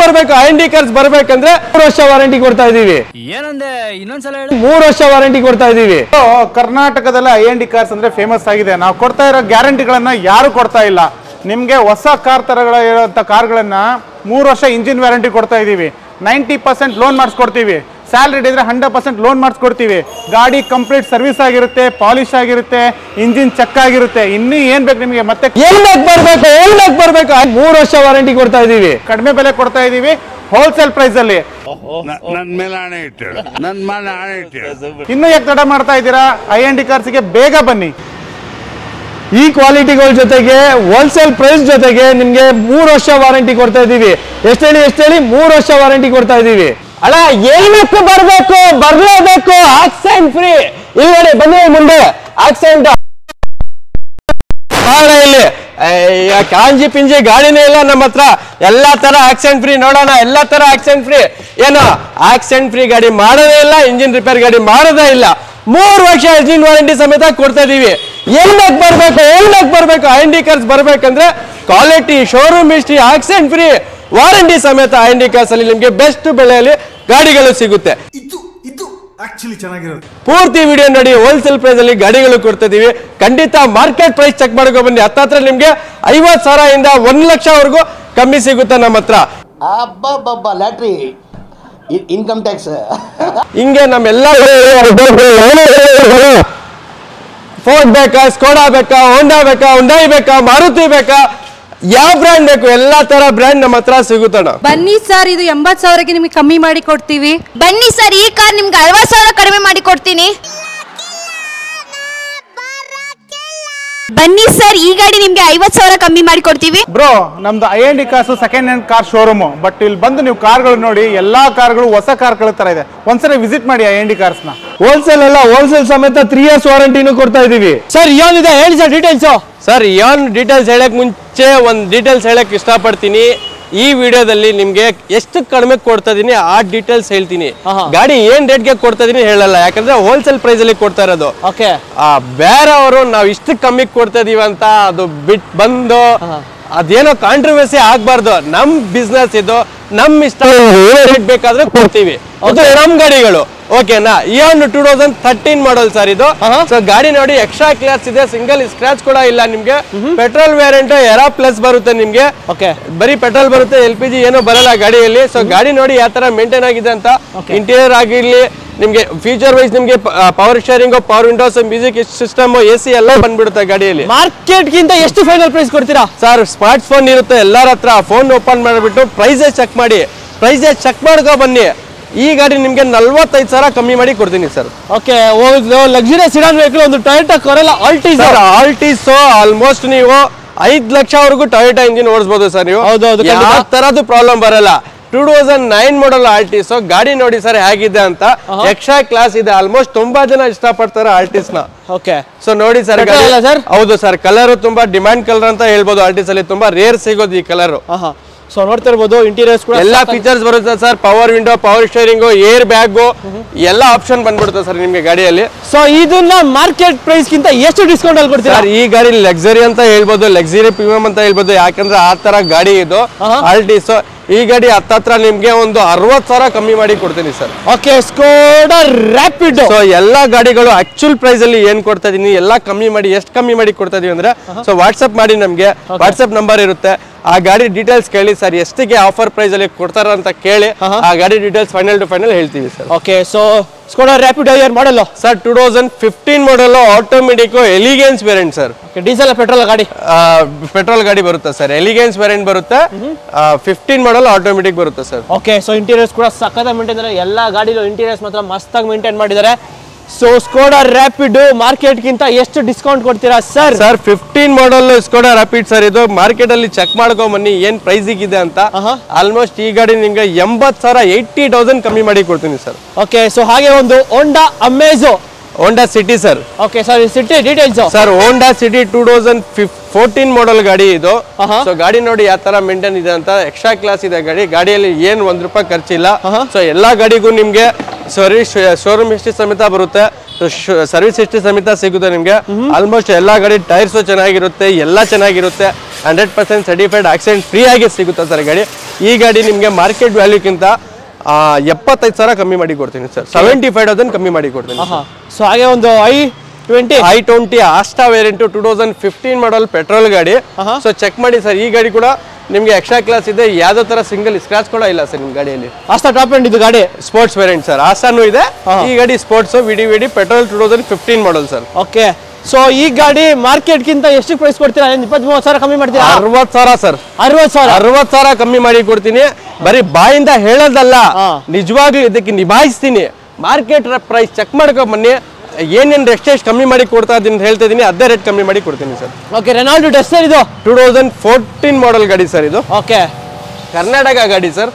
ಬರ್ಬೇಕು ಐಎನ್ಡಿ ಕಾರ್ಸ್ ಬರ್ಬೇಕಂದ್ರೆ 3 ವರ್ಷ ವಾರಂಟಿ ಕೊಡ್ತಾ ಇದೀವಿ. ಏನಂದೆ ಇನ್ನೊಂದ್ಸಲ ಹೇಳಿ. 3 ವರ್ಷ ವಾರಂಟಿ ಕೊಡ್ತಾ ಇದೀವಿ. ಕರ್ನಾಟಕದಲ್ಲಿ ಐಎನ್ಡಿ ಕಾರ್ಸ್ ಅಂದ್ರೆ ಫೇಮಸ್ ಆಗಿದೆ. ನಾವು ಕೊಡ್ತಾ ಇರೋ ಗ್ಯಾರಂಟಿಗಳನ್ನ ಯಾರು ಕೊಡ್ತಾ ಇಲ್ಲ. ನಿಮ್ಗೆ ಹೊಸ ಕಾರ್ ತರಗಳ ಇರುವಂತ ಕಾರ್ಗಳನ್ನ 3 ವರ್ಷ ಇಂಜಿನ್ ವ್ಯಾರಂಟಿ ಕೊಡ್ತಾ ಇದೀವಿ. 90% ಲೋನ್ ಮಾಡಿಸ್ಕೊಡ್ತೀವಿ. ಸ್ಯಾಲರಿ ಇದ್ರೆ 100% ಲೋನ್ ಮಾಡಿಸ್ಕೊಡ್ತೀವಿ. ಗಾಡಿ ಕಂಪ್ಲೀಟ್ ಸರ್ವಿಸ್ ಆಗಿರುತ್ತೆ, ಪಾಲಿಶ್ ಆಗಿರುತ್ತೆ, ಇಂಜಿನ್ ಚೆಕ್ ಆಗಿರುತ್ತೆ. ಇನ್ನೂ ಏನ್ ಬೇಕು ನಿಮಗೆ? ಮತ್ತೆ ಬರ್ಬೇಕು 3 ವರ್ಷ ವಾರಂಟಿ ಕೊಡ್ತಾ ಇದೀವಿ. ಕಡಿಮೆ ಬೆಲೆ ಕೊಡ್ತಾ ಇದೀವಿ, ಹೋಲ್ಸೇಲ್ ಪ್ರೈಸ್ ಅಲ್ಲಿ. ಇನ್ನು ಯಾಕೆ ತಡ ಮಾಡ್ತಾ ಇದ್ದೀರಾ? ಐಎನ್ಡಿ ಕಾರ್ಸ್ಗೆ ಬೇಗ ಬನ್ನಿ. ಈ ಕ್ವಾಲಿಟಿಗಳ ಜೊತೆಗೆ ಹೋಲ್ಸೇಲ್ ಪ್ರೈಸ್ ಜೊತೆಗೆ ನಿಮ್ಗೆ 3 ವರ್ಷ ವಾರಂಟಿ ಕೊಡ್ತಾ ಇದೀವಿ. ಎಷ್ಟು ಹೇಳಿ 3 ವರ್ಷ ವಾರಂಟಿ ಕೊಡ್ತಾ ಇದೀವಿ. ಅಲ್ಲ ಏನಕ್ಕೆ ಬರ್ಲೇಬೇಕು ಆಕ್ಸಿಡೆಂಟ್ ಫ್ರೀ. ಇಲ್ಲಿ ನೋಡಿ ಬನ್ನಿ ಮುಂದೆ ಆಕ್ಸಿಡೆಂಟ್ ಇಲ್ಲಿ ಕಾಂಜಿ ಪಿಂಜಿ ಗಾಡಿನೇ ಇಲ್ಲ ನಮ್ಮ ಹತ್ರ. ಎಲ್ಲಾ ತರ ಆಕ್ಸಿಡೆಂಟ್ ಫ್ರೀ ನೋಡೋಣ. ಎಲ್ಲಾ ತರ ಆಕ್ಸಿಡೆಂಟ್ ಫ್ರೀ. ಏನೋ ಆಕ್ಸಿಡೆಂಟ್ ಫ್ರೀ ಗಾಡಿ ಮಾಡೋದೇ ಇಲ್ಲ, ಇಂಜಿನ್ ರಿಪೇರ್ ಗಾಡಿ ಮಾಡೋದೇ ಇಲ್ಲ. 3 ವರ್ಷ ಇಂಜಿನ್ ವಾರಂಟಿ ಸಮೇತ ಕೊಡ್ತಾ ಇದೀವಿ. ಬರ್ಬೇಕು ಐಎನ್ಡಿ ಕಾರ್ಸ್ ಬರ್ಬೇಕಂದ್ರೆ quality, showroom history, accident free, warranty ಸಮೇತ ಐಎನ್ಡಿ ಕಾರ್ಸ್ ಅಲ್ಲಿ ನಿಮ್ಗೆ ಬೆಸ್ಟ್ ಬೆಲೆಯಲ್ಲಿ ಗಾಡಿಗಳು ಸಿಗುತ್ತೆ. ಪೂರ್ತಿ ವಿಡಿಯೋ ನೋಡಿ. ಹೋಲ್ಸೇಲ್ ಪ್ರೈಸ್ ಅಲ್ಲಿ ಗಾಡಿಗಳು ಕೊಡ್ತಾ ಇದೀವಿ. ಖಂಡಿತ ಮಾರ್ಕೆಟ್ ಪ್ರೈಸ್ ಚೆಕ್ ಮಾಡ್ಕೊ ಬನ್ನಿ. ಹತ್ರ ನಿಮ್ಗೆ 50,000 ಇಂದ 1 ಲಕ್ಷವರೆಗೂ ಕಮ್ಮಿ ಸಿಗುತ್ತೆ ನಮ್ಮ ಹತ್ರ. ಲ್ಯಾಟ್ರಿ ಇನ್ಕಮ್ ಟ್ಯಾಕ್ಸ್ ಹಿಂಗೆ ನಮ್ಮೆಲ್ಲ ಫೋರ್ಡ್ ಬೇಕಾ, ಸ್ಕೋಡಾ ಬೇಕಾ, ಹೋಂಡಾ ಬೇಕಾ, ಹುಂಡೈ ಬೇಕಾ, ಮಾರುತಿ ಬೇಕಾ, ಯಾವ ಬ್ರ್ಯಾಂಡ್ ಬೇಕು ಎಲ್ಲಾ ತರ ಬ್ರ್ಯಾಂಡ್ ನಮ್ಮ ಹತ್ರ ಸಿಗುತ್ತಣ್ಣ. ಬನ್ನಿ ಸರ್, ಇದು 80,000ಕ್ಕೆ ನಿಮಗೆ ಕಮ್ಮಿ ಮಾಡಿ ಕೊಡ್ತೀವಿ. ಬನ್ನಿ ಸರ್, ಈ ಕಾರ್ ನಿಮ್ಗೆ 60,000 ಕಡಿಮೆ ಮಾಡಿ ಕೊಡ್ತೀನಿ. ಬನ್ನಿ ಸರ್, ಈ ಗಾಡಿ ನಿಮ್ಗೆ 50,000 ಕಮ್ಮಿ ಮಾಡಿ ಕೊಡ್ತೀವಿ. ಬ್ರೋ, ನಮ್ದು IND cars second hand car showroom. But ಇಲ್ಲಿ ಬಂದು ನೀವು ಕಾರ್ಗಳು ನೋಡಿ, ಎಲ್ಲಾ ಕಾರ್ಗಳು ಹೊಸ ಕಾರ್ಗಳ ತರ ಇದೆ. ಒಂದ್ಸರಿ ವಿಸಿಟ್ ಮಾಡಿ ಐಎನ್ಡಿ ಕಾರ್ಸ್ ನ. ಹೋಲ್ಸೇಲ್ ಅಲ್ಲ, ಹೋಲ್ಸೇಲ್ ಸಮೇತ 3 years ವಾರಂಟಿನೂ ಕೊಡ್ತಾ ಇದೀವಿ. ಸರ್ ಏನಿದೆ ಹೇಳಿ ಸರ್ ಡೀಟೇಲ್ಸ್. ಸರ್ ಏನ್ ಡೀಟೇಲ್ಸ್ ಹೇಳಕ್ ಮುಂಚೆ ಒಂದ್ ಡೀಟೇಲ್ಸ್ ಹೇಳಕ್ ಇಷ್ಟಪಡ್ತೀನಿ. ಈ ವಿಡಿಯೋದಲ್ಲಿ ನಿಮ್ಗೆ ಎಷ್ಟು ಕಡಿಮೆ ಕೊಡ್ತಾ ಇದೀನಿ ಆ ಡೀಟೇಲ್ಸ್ ಹೇಳ್ತೀನಿ. ಗಾಡಿ ಏನ್ ರೇಟ್ಗೆ ಕೊಡ್ತಾ ಇದೀನಿ ಹೇಳಲ್ಲ, ಯಾಕಂದ್ರೆ ಹೋಲ್ಸೇಲ್ ಪ್ರೈಸ್ ಅಲ್ಲಿ ಕೊಡ್ತಾ ಇರೋದು. ಬೇರೆಯವರು ನಾವ್ ಇಷ್ಟು ಕಮ್ಮಿ ಕೊಡ್ತಾ ಇದೀವಿ ಅಂತ ಅದು ಬಂದು ಅದೇನೋ ಕಾಂಟ್ರವರ್ಸಿ ಆಗ್ಬಾರ್ದು. ನಮ್ ಬಿಸ್ನೆಸ್ ಇದು, ನಮ್ ಇಷ್ಟ ರೇಟ್ ಬೇಕಾದ್ರೆ ಕೊಡ್ತೀವಿ. ಅದು ನಮ್ ಗಾಡಿಗಳು. ಓಕೆನಾ? ಇಯಾನ್ 2013 ಮಾಡಲ್ ಸರ್ ಇದು. ಸೊ ಗಾಡಿ ನೋಡಿ ಎಕ್ಸ್ಟ್ರಾ ಕ್ಲಾಸ್ ಇದೆ, ಸಿಂಗಲ್ ಸ್ಕ್ರಾಚ್ ಕೂಡ ಇಲ್ಲ ನಿಮ್ಗೆ. ಪೆಟ್ರೋಲ್ ವೇರಿಯಂಟ್ ಎರಾ ಪ್ಲಸ್ ಬರುತ್ತೆ ನಿಮ್ಗೆ. ಬರೀ ಪೆಟ್ರೋಲ್ ಬರುತ್ತೆ, LPG ಏನೋ ಬರಲ್ಲ ಗಾಡಿಯಲ್ಲಿ. ಸೊ ಗಾಡಿ ನೋಡಿ ಯಾವ ತರ ಮೇಂಟೈನ್ ಆಗಿದೆ ಅಂತ. ಇಂಟೀರಿಯರ್ ಆಗಿರ್ಲಿ, ನಿಮ್ಗೆ ಫೀಚರ್ ವೈಸ್ ನಿಮ್ಗೆ power sharing, power windows, music system, AC ಎಲ್ಲ ಬಂದ್ಬಿಡುತ್ತೆ ಗಾಡಿಯಲ್ಲಿ. ಮಾರ್ಕೆಟ್ ಗಿಂತ ಎಷ್ಟು ಫೈನಲ್ ಪ್ರೈಸ್ ಕೊಡ್ತೀರಾ ಸರ್? ಸ್ಮಾರ್ಟ್ ಫೋನ್ ಇರುತ್ತೆ ಎಲ್ಲರ ಹತ್ರ. ಫೋನ್ ಓಪನ್ ಮಾಡಿಬಿಟ್ಟು ಪ್ರೈಸೇ ಚೆಕ್ ಮಾಡಿ, ಪ್ರೈಸೇ ಚೆಕ್ ಮಾಡ್ಕೊ ಬನ್ನಿ. ಈ ಗಾಡಿ ನಿಮ್ಗೆ 45,000 ಕಮ್ಮಿ ಮಾಡಿ ಕೊಡ್ತೀನಿ sir. Okay, luxurious sedan vehicle ಒಂದು ಟೊಯೋಟಾ ಕೊರೋಲಾ ಆಲ್ಟಿಸ್. ಆಲ್ಟಿಸೋ ಆಲ್ಮೋಸ್ಟ್ ನೀವು 5 ಲಕ್ಷವರೆಗೂ ಟೊಯೋಟಾ ಇಂಜಿನ್ ಓಡಿಸಬಹುದು ಸರ್ ನೀವು. ಹೌದೌದು, ಯಾವ ತರದ್ದು ಪ್ರಾಬ್ಲಮ್ ಬರಲ್ಲ. 2009 ಮಾಡಲ್ ಆಲ್ಟಿಸ್ ಗಾಡಿ ನೋಡಿ ಸರ್ ಹೇಗಿದೆ ಅಂತ. ಎಕ್ಸ್ಟ್ರಾ ಕ್ಲಾಸ್ ಇದೆ. ಆಲ್ಮೋಸ್ಟ್ ತುಂಬಾ ಜನ ಇಷ್ಟಪಡ್ತಾರೆ ಆಲ್ಟಿಸ್ ನ. ಓಕೆ, ಸೊ ನೋಡಿ ಸರ್. ಹೌದು ಸರ್, ಕಲರ್ ತುಂಬಾ ಡಿಮ್ಯಾಂಡ್ ಕಲರ್ ಅಂತ ಹೇಳ್ಬೋದು. ಆಲ್ಟಿಸ್ ಅಲ್ಲಿ ತುಂಬಾ ರೇರ್ ಸಿಗೋದು ಈ ಕಲರ್. ಸೊ ನೋಡ್ತಾ ಇರ್ಬೋದು, ಇಂಟೀರಿಯರ್ಸ್ ಕೂಡ ಎಲ್ಲಾ ಫೀಚರ್ಸ್ ಬರುತ್ತೆ sir. Power window, power steering, air bag ಎಲ್ಲ ಆಪ್ಷನ್ ಬಂದ್ಬಿಡುತ್ತೆ ಸರ್ ನಿಮ್ಗೆ ಗಾಡಿಯಲ್ಲಿ. ಸೊ ಇದನ್ನ ಮಾರ್ಕೆಟ್ ಪ್ರೈಸ್ ಗಿಂತ ಎಷ್ಟು ಡಿಸ್ಕೌಂಟ್ ಅಲ್ಲಿ ಕೊಡ್ತೀರಾ ಸರ್? ಈ ಗಾಡಿ ಲಕ್ಸರಿ ಅಂತ ಹೇಳ್ಬೋದು, ಲಕ್ಸರಿ ಪ್ರೀಮಿಯಂ ಅಂತ ಹೇಳ್ಬೋದು. ಯಾಕಂದ್ರೆ ಆ ತರ ಗಾಡಿ ಇದು ಆಲ್ಟಿಸ್. ಈ ಗಾಡಿ ಹತ್ರ ನಿಮ್ಗೆ ಒಂದು 60,000 ಕಮ್ಮಿ ಮಾಡಿ ಕೊಡ್ತೀನಿ sir. Okay, Skoda rapid. So ಎಲ್ಲಾ ಗಾಡಿಗಳು ಆಕ್ಚುಲ್ ಪ್ರೈಸ್ ಅಲ್ಲಿ ಏನ್ ಕೊಡ್ತಾ ಇದೀನಿ ಎಲ್ಲ ಕಮ್ಮಿ ಮಾಡಿ. ಎಷ್ಟು ಕಮ್ಮಿ ಮಾಡಿ ಕೊಡ್ತಾ ಇದೀವಿ ಅಂದ್ರೆ, ಸೊ ವಾಟ್ಸ್ಆಪ್ ಮಾಡಿ, ನಮ್ಗೆ ವಾಟ್ಸ್ಆಪ್ ನಂಬರ್ ಇರುತ್ತೆ. ಆ ಗಾಡಿ ಡೀಟೇಲ್ಸ್ ಕೇಳಿ ಸರ್, ಎಷ್ಟಿಗೆ ಆಫರ್ ಪ್ರೈಸ್ ಅಲ್ಲಿ ಕೊಡ್ತಾರ ಅಂತ ಕೇಳಿ ಆ ಗಾಡಿ ಡೀಟೇಲ್ಸ್ ಫೈನಲ್ ಟು ಫೈನಲ್ ಹೇಳ್ತೀವಿ sir. Okay, so Skoda Rapid year model sir 2015 model, automatic, elegance variant sir. Diesel petrol ಗಾಡಿ? ಪೆಟ್ರೋಲ್ ಗಾಡಿ ಬರುತ್ತೆ ಸರ್. ಎಲಿಗೆನ್ಸ್ ವೇರಿಯಂಟ್ ಬರುತ್ತೆ. 15 ಮಾಡಲ್ ಆಟೋಮೆಟಿಕ್ ಬರುತ್ತೆ ಸರ್. ಓಕೆ, ಸೊ ಇಂಟೀರಿಯರ್ಸ್ ಕೂಡ ಸಖತ್ ಮೇಂಟೈನ್ ಇದೆ. ಎಲ್ಲಾ ಗಾಡಿಲು ಇಂಟೀರಿಯರ್ಸ್ ಮಾತ್ರ ಮಸ್ತಾಗಿ ಮೇಂಟೈನ್ ಮಾಡಿದ್ದಾರೆ. ಸೊ ಸ್ಕೋಡಾ ರ್ಯಾಪಿಡ್ ಮಾರ್ಕೆಟ್ ಗಿಂತ ಎಷ್ಟು ಡಿಸ್ಕೌಂಟ್ ಕೊಡ್ತೀರಾ sir? Sir 15 model Skoda Rapid sir. ಇದು ಮಾರ್ಕೆಟ್ ಅಲ್ಲಿ ಚೆಕ್ ಮಾಡ್ಕೊಂಡ್ ಬನ್ನಿ ಏನ್ ಪ್ರೈಸ್ ಇದೆ ಅಂತ. ಆಲ್ಮೋಸ್ಟ್ ಈ ಗಾಡಿ ನಿಮ್ಗೆ 80,000, 80,000 ಕಮ್ಮಿ ಮಾಡಿ ಕೊಡ್ತೀನಿ ಸರ್. ಓಕೆ, ಸೊ ಹಾಗೆ ಒಂದು Honda Amaze, Honda City sir. Okay sir, City details sir. Honda City 2014 model ಗಾಡಿ ಇದು. ಸೊ ಗಾಡಿ ನೋಡಿ ಯಾವ ತರ ಮೇಂಟೈನ್ ಇದೆ ಅಂತ. ಎಕ್ಸ್ಟ್ರಾ ಕ್ಲಾಸ್ ಇದೆ ಗಾಡಿ. ಗಾಡಿಯಲ್ಲಿ ಏನ್ ₹1 ಖರ್ಚಿಲ್ಲ. ಸೊ ಎಲ್ಲಾ ಗಾಡಿಗೂ ನಿಮ್ಗೆ ಶೋರೂಮ್ ಹಿಸ್ಟ್ರಿ ಸಮೇತ ಬರುತ್ತೆ, ಸರ್ವಿಸ್ ಹಿಸ್ಟ್ರಿ ಸಮೇತ ಸಿಗುತ್ತೆ ನಿಮ್ಗೆ. ಆಲ್ಮೋಸ್ಟ್ ಎಲ್ಲಾ ಗಾಡಿ ಟೈರ್ಸ್ ಚೆನ್ನಾಗಿರುತ್ತೆ, ಎಲ್ಲ ಚೆನ್ನಾಗಿರುತ್ತೆ. 100% ಸರ್ಟಿಫೈಡ್ ಆಕ್ಸಿಡೆಂಟ್ ಫ್ರೀ ಆಗಿ ಸಿಗುತ್ತೆ ಸರ್ ಗಾಡಿ. ಈ ಗಾಡಿ ನಿಮಗೆ ಮಾರ್ಕೆಟ್ ವ್ಯಾಲ್ಯೂಕ್ಕಿಂತ 75,000 ಕಮ್ಮಿ ಮಾಡಿ ಕೊಡ್ತೀನಿ ಸರ್. 75,000 ಕಮ್ಮಿ ಮಾಡಿ ಕೊಡ್ತೀನಿ. ಸೊ ಹಾಗೆ ಒಂದು i20 ಆಸ್ಟಾ ವೇರಿಯಂಟ್ 2015 ಮಾಡಲ್ ಪೆಟ್ರೋಲ್ ಗಾಡಿ. ಸೊ ಚೆಕ್ ಮಾಡಿ ಸರ್, ಈ ಗಾಡಿ ಕೂಡ ನಿಮಗೆ ಎಕ್ಸ್ಟ್ರಾ ಕ್ಲಾಸ್ ಇದೆ, ಯಾವ್ದೋ ತರ ಸಿಂಗಲ್ ಸ್ಕ್ರಾಚ್ ಕೂಡ ಇಲ್ಲ ಸರ್ ನಿಮ್ ಗಾಡಿಯಲ್ಲಿ. ಆಸ್ಟಾ ಟಾಪ್ ಎಂಡ್ ಇದು ಗಾಡಿ ಸ್ಪೋರ್ಟ್ಸ್ ವೇರಿಯಂಟ್ ಸರ್, ಆಸ್ಟಾನು ಇದೆ. ಈ ಗಾಡಿ ಸ್ಪೋರ್ಟ್ಸ್ ವಿಡಿ petrol 2015 model sir. Okay, so ಈ ಗಾಡಿ ಮಾರ್ಕೆಟ್ ಗಿಂತ ಎಷ್ಟು ಪ್ರೈಸ್ ಕೊಡ್ತೀರಾ? 23,000 ಕಮ್ಮಿ ಮಾಡ್ತೀರಾ? 60,000 ಸರ್. 60,000 ಕಮ್ಮಿ ಮಾಡಿ ಕೊಡ್ತೀನಿ. ಬರೀ ಬಾಯಿಂದ ಹೇಳೋದಲ್ಲ, ನಿಜವಾಗ್ಲೂ ಇದಕ್ಕೆ ನಿಭಾಯಿಸ್ತೀನಿ. ಮಾರ್ಕೆಟ್ ಪ್ರೈಸ್ ಚೆಕ್ ಮಾಡ್ಕೊಂಡ್ ಬನ್ನಿ, ಏನೇನ್ ಎಷ್ಟೆಷ್ಟು ಕಮ್ಮಿ ಮಾಡಿ ಕೊಡ್ತಾ ಇದೀನಿ ಅಂತ ಹೇಳ್ತಾ ಇದೀನಿ, ಅದೇ ರೇಟ್ ಕಮ್ಮಿ ಮಾಡಿ ಕೊಡ್ತೀನಿ ಸರ್. ಓಕೆ, ರೆನಾಲ್ಡ್ ಡಸ್ಟರ್ ಇದು 2014 ಮಾಡಲ್ ಗಾಡಿ ಸರ್. ಇದು ಓಕೆ, ಕರ್ನಾಟಕ ಗಾಡಿ ಸರ್.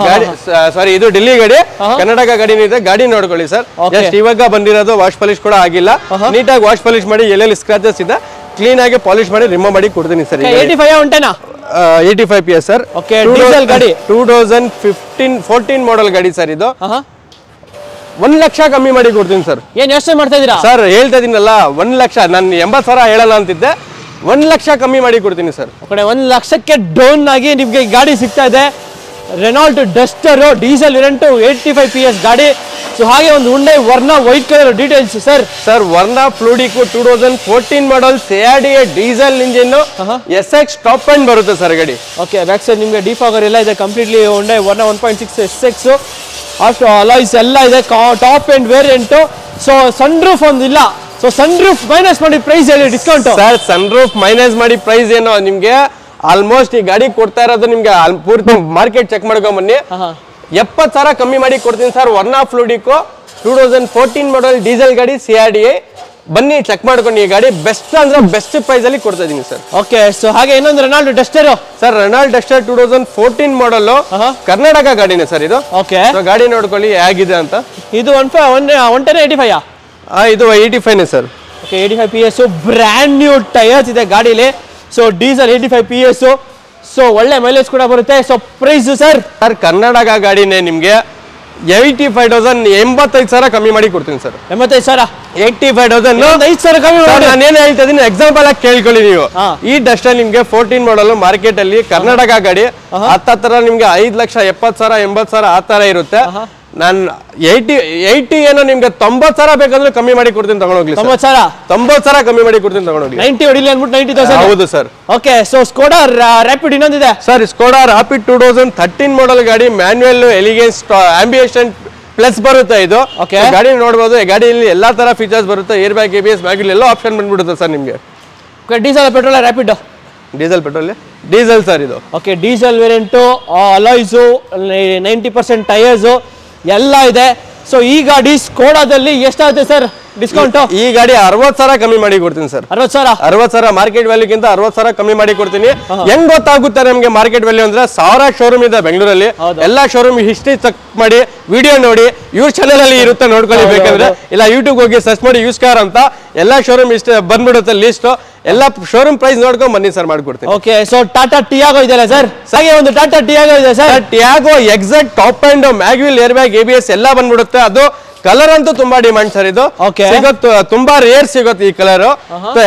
ಗಾಡಿ ಸಾರಿ, ಇದು ಡೆಲ್ಲಿ ಗಾಡಿ, ಕರ್ನಾಟಕ ಗಾಡಿನೂ ಇದೆ. ಗಾಡಿ ನೋಡ್ಕೊಳ್ಳಿ ಸರ್, ಜಸ್ಟ್ ಇವಾಗ ಬಂದಿರೋದು, ವಾಶ್ ಪಾಲಿಶ್ ಕೂಡ ಆಗಿಲ್ಲ. ನೀಟಾಗಿ ವಾಶ್ ಪಾಲಿಶ್ ಮಾಡಿ ಎಲ್ಲೆಲ್ಲಿ ಸ್ಕ್ರಾಚಸ್ ಇದೆ ಕ್ಲೀನ್ ಆಗಿ ಪಾಲಿಶ್ ಮಾಡಿ ರಿಮೂವ್ ಮಾಡಿ ಕೊಡ್ತೀನಿ sir. 85 PS sir. Okay, diesel ಗಾಡಿ 2014 ಮಾಡಲ್ ಗಾಡಿ ಸರ್. ಇದು 1 ಲಕ್ಷ ಕಮ್ಮಿ ಮಾಡಿ ಕೊಡ್ತೀನಿ ಸರ್. ಏನ್ ಯೋಚನೆ ಮಾಡ್ತಾ ಇದೀರಾ ಸರ್? ಹೇಳ್ತಾ ಇದೀನಲ್ಲ, 1 ಲಕ್ಷ. ನಾನು 80,000 ಹೇಳಲ್ಲ ಅಂತಿದ್ದೆ, 1 ಲಕ್ಷ ಕಮ್ಮಿ ಮಾಡಿ ಕೊಡ್ತೀನಿ ಸರ್. 1 ಲಕ್ಷಕ್ಕೆ ಡೌನ್ ಆಗಿ ನಿಮ್ಗೆ ಗಾಡಿ ಸಿಗ್ತಾ ಇದೆ. Renault Duster diesel variant 85 PS ಗಾಡಿ. ಸೊ ಹಾಗೆ ಒಂದು Hyundai Verna white colour details sir. Verna fluidic 2014 model CRDA diesel engine SX top end ಬರುತ್ತೆ ಸರ್ ಗಾಡಿ. ಓಕೆ, ಬ್ಯಾಕ್ ಸೈಡ್ ನಿಮಗೆ ಡಿಫಾಗರ್ ಎಲ್ಲ ಇದೆ, ಕಂಪ್ಲೀಟ್ಲಿ ಹುಂಡೈ ವರ್ನಾ 1.6 SX ಅಷ್ಟು ಅಲಾಯ್ಸ್ ಎಲ್ಲ ಇದೆ, top end variant. So sunroof ಒಂದಿಲ್ಲ, so sunroof minus ಮಾಡಿ ಪ್ರೈಸ್ ಹೇಳಿ discount sir. Sun roof minus ಮಾಡಿ ಪ್ರೈಸ್ ಏನೋ ನಿಮ್ಗೆ ಆಲ್ಮೋಸ್ಟ್ ಈ ಗಾಡಿ ಕೊಡ್ತಾ ಇರೋದು ನಿಮ್ಗೆ ಪೂರ್ತಿ ಮಾರ್ಕೆಟ್ ಚೆಕ್ ಮಾಡ್ಕೊಂಡ್ ಬನ್ನಿ, 70,000 ಕಮ್ಮಿ ಮಾಡಿ ಕೊಡ್ತೀನಿ sir. Verna fluidic 2014 model diesel ಗಾಡಿ CRDA. ಬನ್ನಿ ಚೆಕ್ ಮಾಡ್ಕೊಂಡು, ಈ ಗಾಡಿ ಬೆಸ್ಟ್ ಅಂದ್ರೆ ಬೆಸ್ಟ್ ಪ್ರೈಸ್ ಅಲ್ಲಿ ಕೊಡ್ತಾ ಇದೀನಿ ಸರ್. ಓಕೆ, ಸೊ ಹಾಗೆ ಇನ್ನೊಂದು Renault Duster sir. Renault Duster 2014 ಮಾಡಲ್ ಕರ್ನಾಟಕ ಗಾಡಿನೇ ಸರ್ ಇದು. ಓಕೆ, ಗಾಡಿ ನೋಡ್ಕೊಳ್ಳಿ ಹೇಗಿದೆ ಅಂತ. ಇದು 110 ಇದು 85 sir. Okay, 85 PS brand new tyres ಇದೆ ಗಾಡಿಲಿ. ಸೊ ಡೀಸೆಲ್ 85 PS, ಸೊ ಒಳ್ಳೆ ಮೈಲೇಜ್ ಕೂಡ ಬರುತ್ತೆ. ಸೊ ಪ್ರೈಸ್ ಸರ್ ಕರ್ನಾಟಕ ಗಾಡಿನೇ ನಿಮ್ಗೆ 85,000 85,000 ಕಮ್ಮಿ ಮಾಡಿ ಕೊಡ್ತೀನಿ ಸರ್. 85,000 85,000 5,000 ಕಮ್ಮಿ ಮಾಡಿ. ನಾನೇನು ಹೇಳ್ತಾ ಇದೀನಿ ಎಕ್ಸಾಂಪಲ್ ಆಗಿ ಕೇಳ್ಕೊಳ್ಳಿ ನೀವು. ಈ ಡಸ್ಟರ್ ನಿಮ್ಗೆ 14 ಮಾಡಲ್ ಮಾರ್ಕೆಟ್ ಅಲ್ಲಿ ಕರ್ನಾಟಕ ಗಾಡಿ ಹತ್ತರ ನಿಮ್ಗೆ 5,70,000 80,000 ಆ ತರ ಇರುತ್ತೆ. ನಾನು 80 ಏನೋ ನಿಮ್ಗೆ 90,000 ಬೇಕಂದ್ರೆ ಕಮ್ಮಿ ಮಾಡಿ ಕೊಡ್ತೀನಿ, ತಗೊಂಡೋಗ್ಲಿ. 90,000 ಕಮ್ಮಿ ಮಾಡಿ ಕೊಡ್ತೀನಿ, ತಗೊಂಡೋಗ್ಲಿ. 90 ಹೊಡಿಲಿ ಅಂದ್ಬಿಟ್ಟು 90,000. ಹೌದು sir. Okay, so Skoda Rapid ಇನ್ನೊಂದಿದೆ ಸರ್. ಸ್ಕೋಡಾ ರಾಪಿಡ್ 2013 ಮಾಡಲ್ ಗಾಡಿ, ಮ್ಯಾನ್ಯುಯಲ್ ಎಲಿಗೆನ್ಸ್ ಆಂಬಿಯೇಷನ್ ಪ್ಲಸ್ ಬರುತ್ತೆ ಇದು. ಗಾಡಿ ನೋಡಬಹುದು, ಗಾಡಿಯಲ್ಲಿ ಎಲ್ಲಾ ತರ ಫೀಚರ್ಸ್ ಬರುತ್ತೆ, ಏರ್ ಬ್ಯಾಗ್, ABS, ಮ್ಯಾಗ್ವಿಲ್ ಎಲ್ಲ ಆಪ್ಷನ್ ಬಂದ್ಬಿಡುತ್ತೆ ಸರ್ ನಿಮ್ಗೆ. Diesel petrol Rapid? Diesel petrol diesel sir ಇದು. Okay, diesel variant, alloys, 90% tyres ಎಲ್ಲ ಇದೆ. ಸೊ ಈ ಗಾಡಿ ಸ್ಕೋಡಾದಲ್ಲಿ ಎಷ್ಟಾಗುತ್ತೆ ಸರ್ ಡಿಸ್ಕೌಂಟ್? ಈ ಗಾಡಿ 60,000 ಕಮ್ಮಿ ಮಾಡಿ ಕೊಡ್ತೀನಿ ಸರ್. 60,000 ಮಾರ್ಕೆಟ್ ವ್ಯಾಲ್ಯೂಗಿಂತ 60,000 ಕಮ್ಮಿ ಮಾಡಿ ಕೊಡ್ತೀನಿ. ಹೆಂಗ್ ಗೊತ್ತಾಗುತ್ತೆ ನಮ್ಗೆ ಮಾರ್ಕೆಟ್ ವ್ಯಾಲ್ಯೂ ಅಂದ್ರೆ? 1000 ಶೋರೂಮ್ ಇದೆ ಬೆಂಗಳೂರಲ್ಲಿ, ಎಲ್ಲಾ ಶೋರೂಮ್ ಹಿಸ್ಟ್ರಿ ಚೆಕ್ ಮಾಡಿ ವಿಡಿಯೋ ನೋಡಿ, ಇವ್ರ ಚಾನೆಲ್ ಅಲ್ಲಿ ಇರುತ್ತೆ ನೋಡ್ಕೊಳ್ಳಿ. ಬೇಕಂದ್ರೆ ಇಲ್ಲ ಯೂಟ್ಯೂಬ್ ಹೋಗಿ ಸರ್ಚ್ ಮಾಡಿ ಯೂಸ್ ಕಾರ್ ಅಂತ, ಎಲ್ಲಾ ಶೋರೂಮ್ ಇಷ್ಟ ಬಂದ್ಬಿಡುತ್ತೆ ಲಿಸ್ಟ್. ಎಲ್ಲ ಶೋರೂಮ್ ಪ್ರೈಸ್ ನೋಡ್ಕೊಂಡ್ ಬನ್ನಿ ಸರ್, ಮಾಡ್ಕೊಡ್ತೀನಿ. ಓಕೆ, ಸೊ ಟಾಟಾ ಟಿಯಾಗೋ ಇದೆಯಲ್ಲ ಸರ್? ಹಾಗೆ ಒಂದು ಟಾಟಾ ಟಿಯಾಗೋ ಇದೆ sir. Tiago exact top and mag wheel, air bag, ABS ಎಲ್ಲ ಬಂದ್ಬಿಡುತ್ತೆ. ಅದು ಕಲರ್ ಅಂತೂ ತುಂಬಾ ಡಿಮಾಂಡ್ ಸರ್. ಇದು ತುಂಬಾ ರೇರ್ ಸಿಗುತ್ತೆ ಈ ಕಲರ್.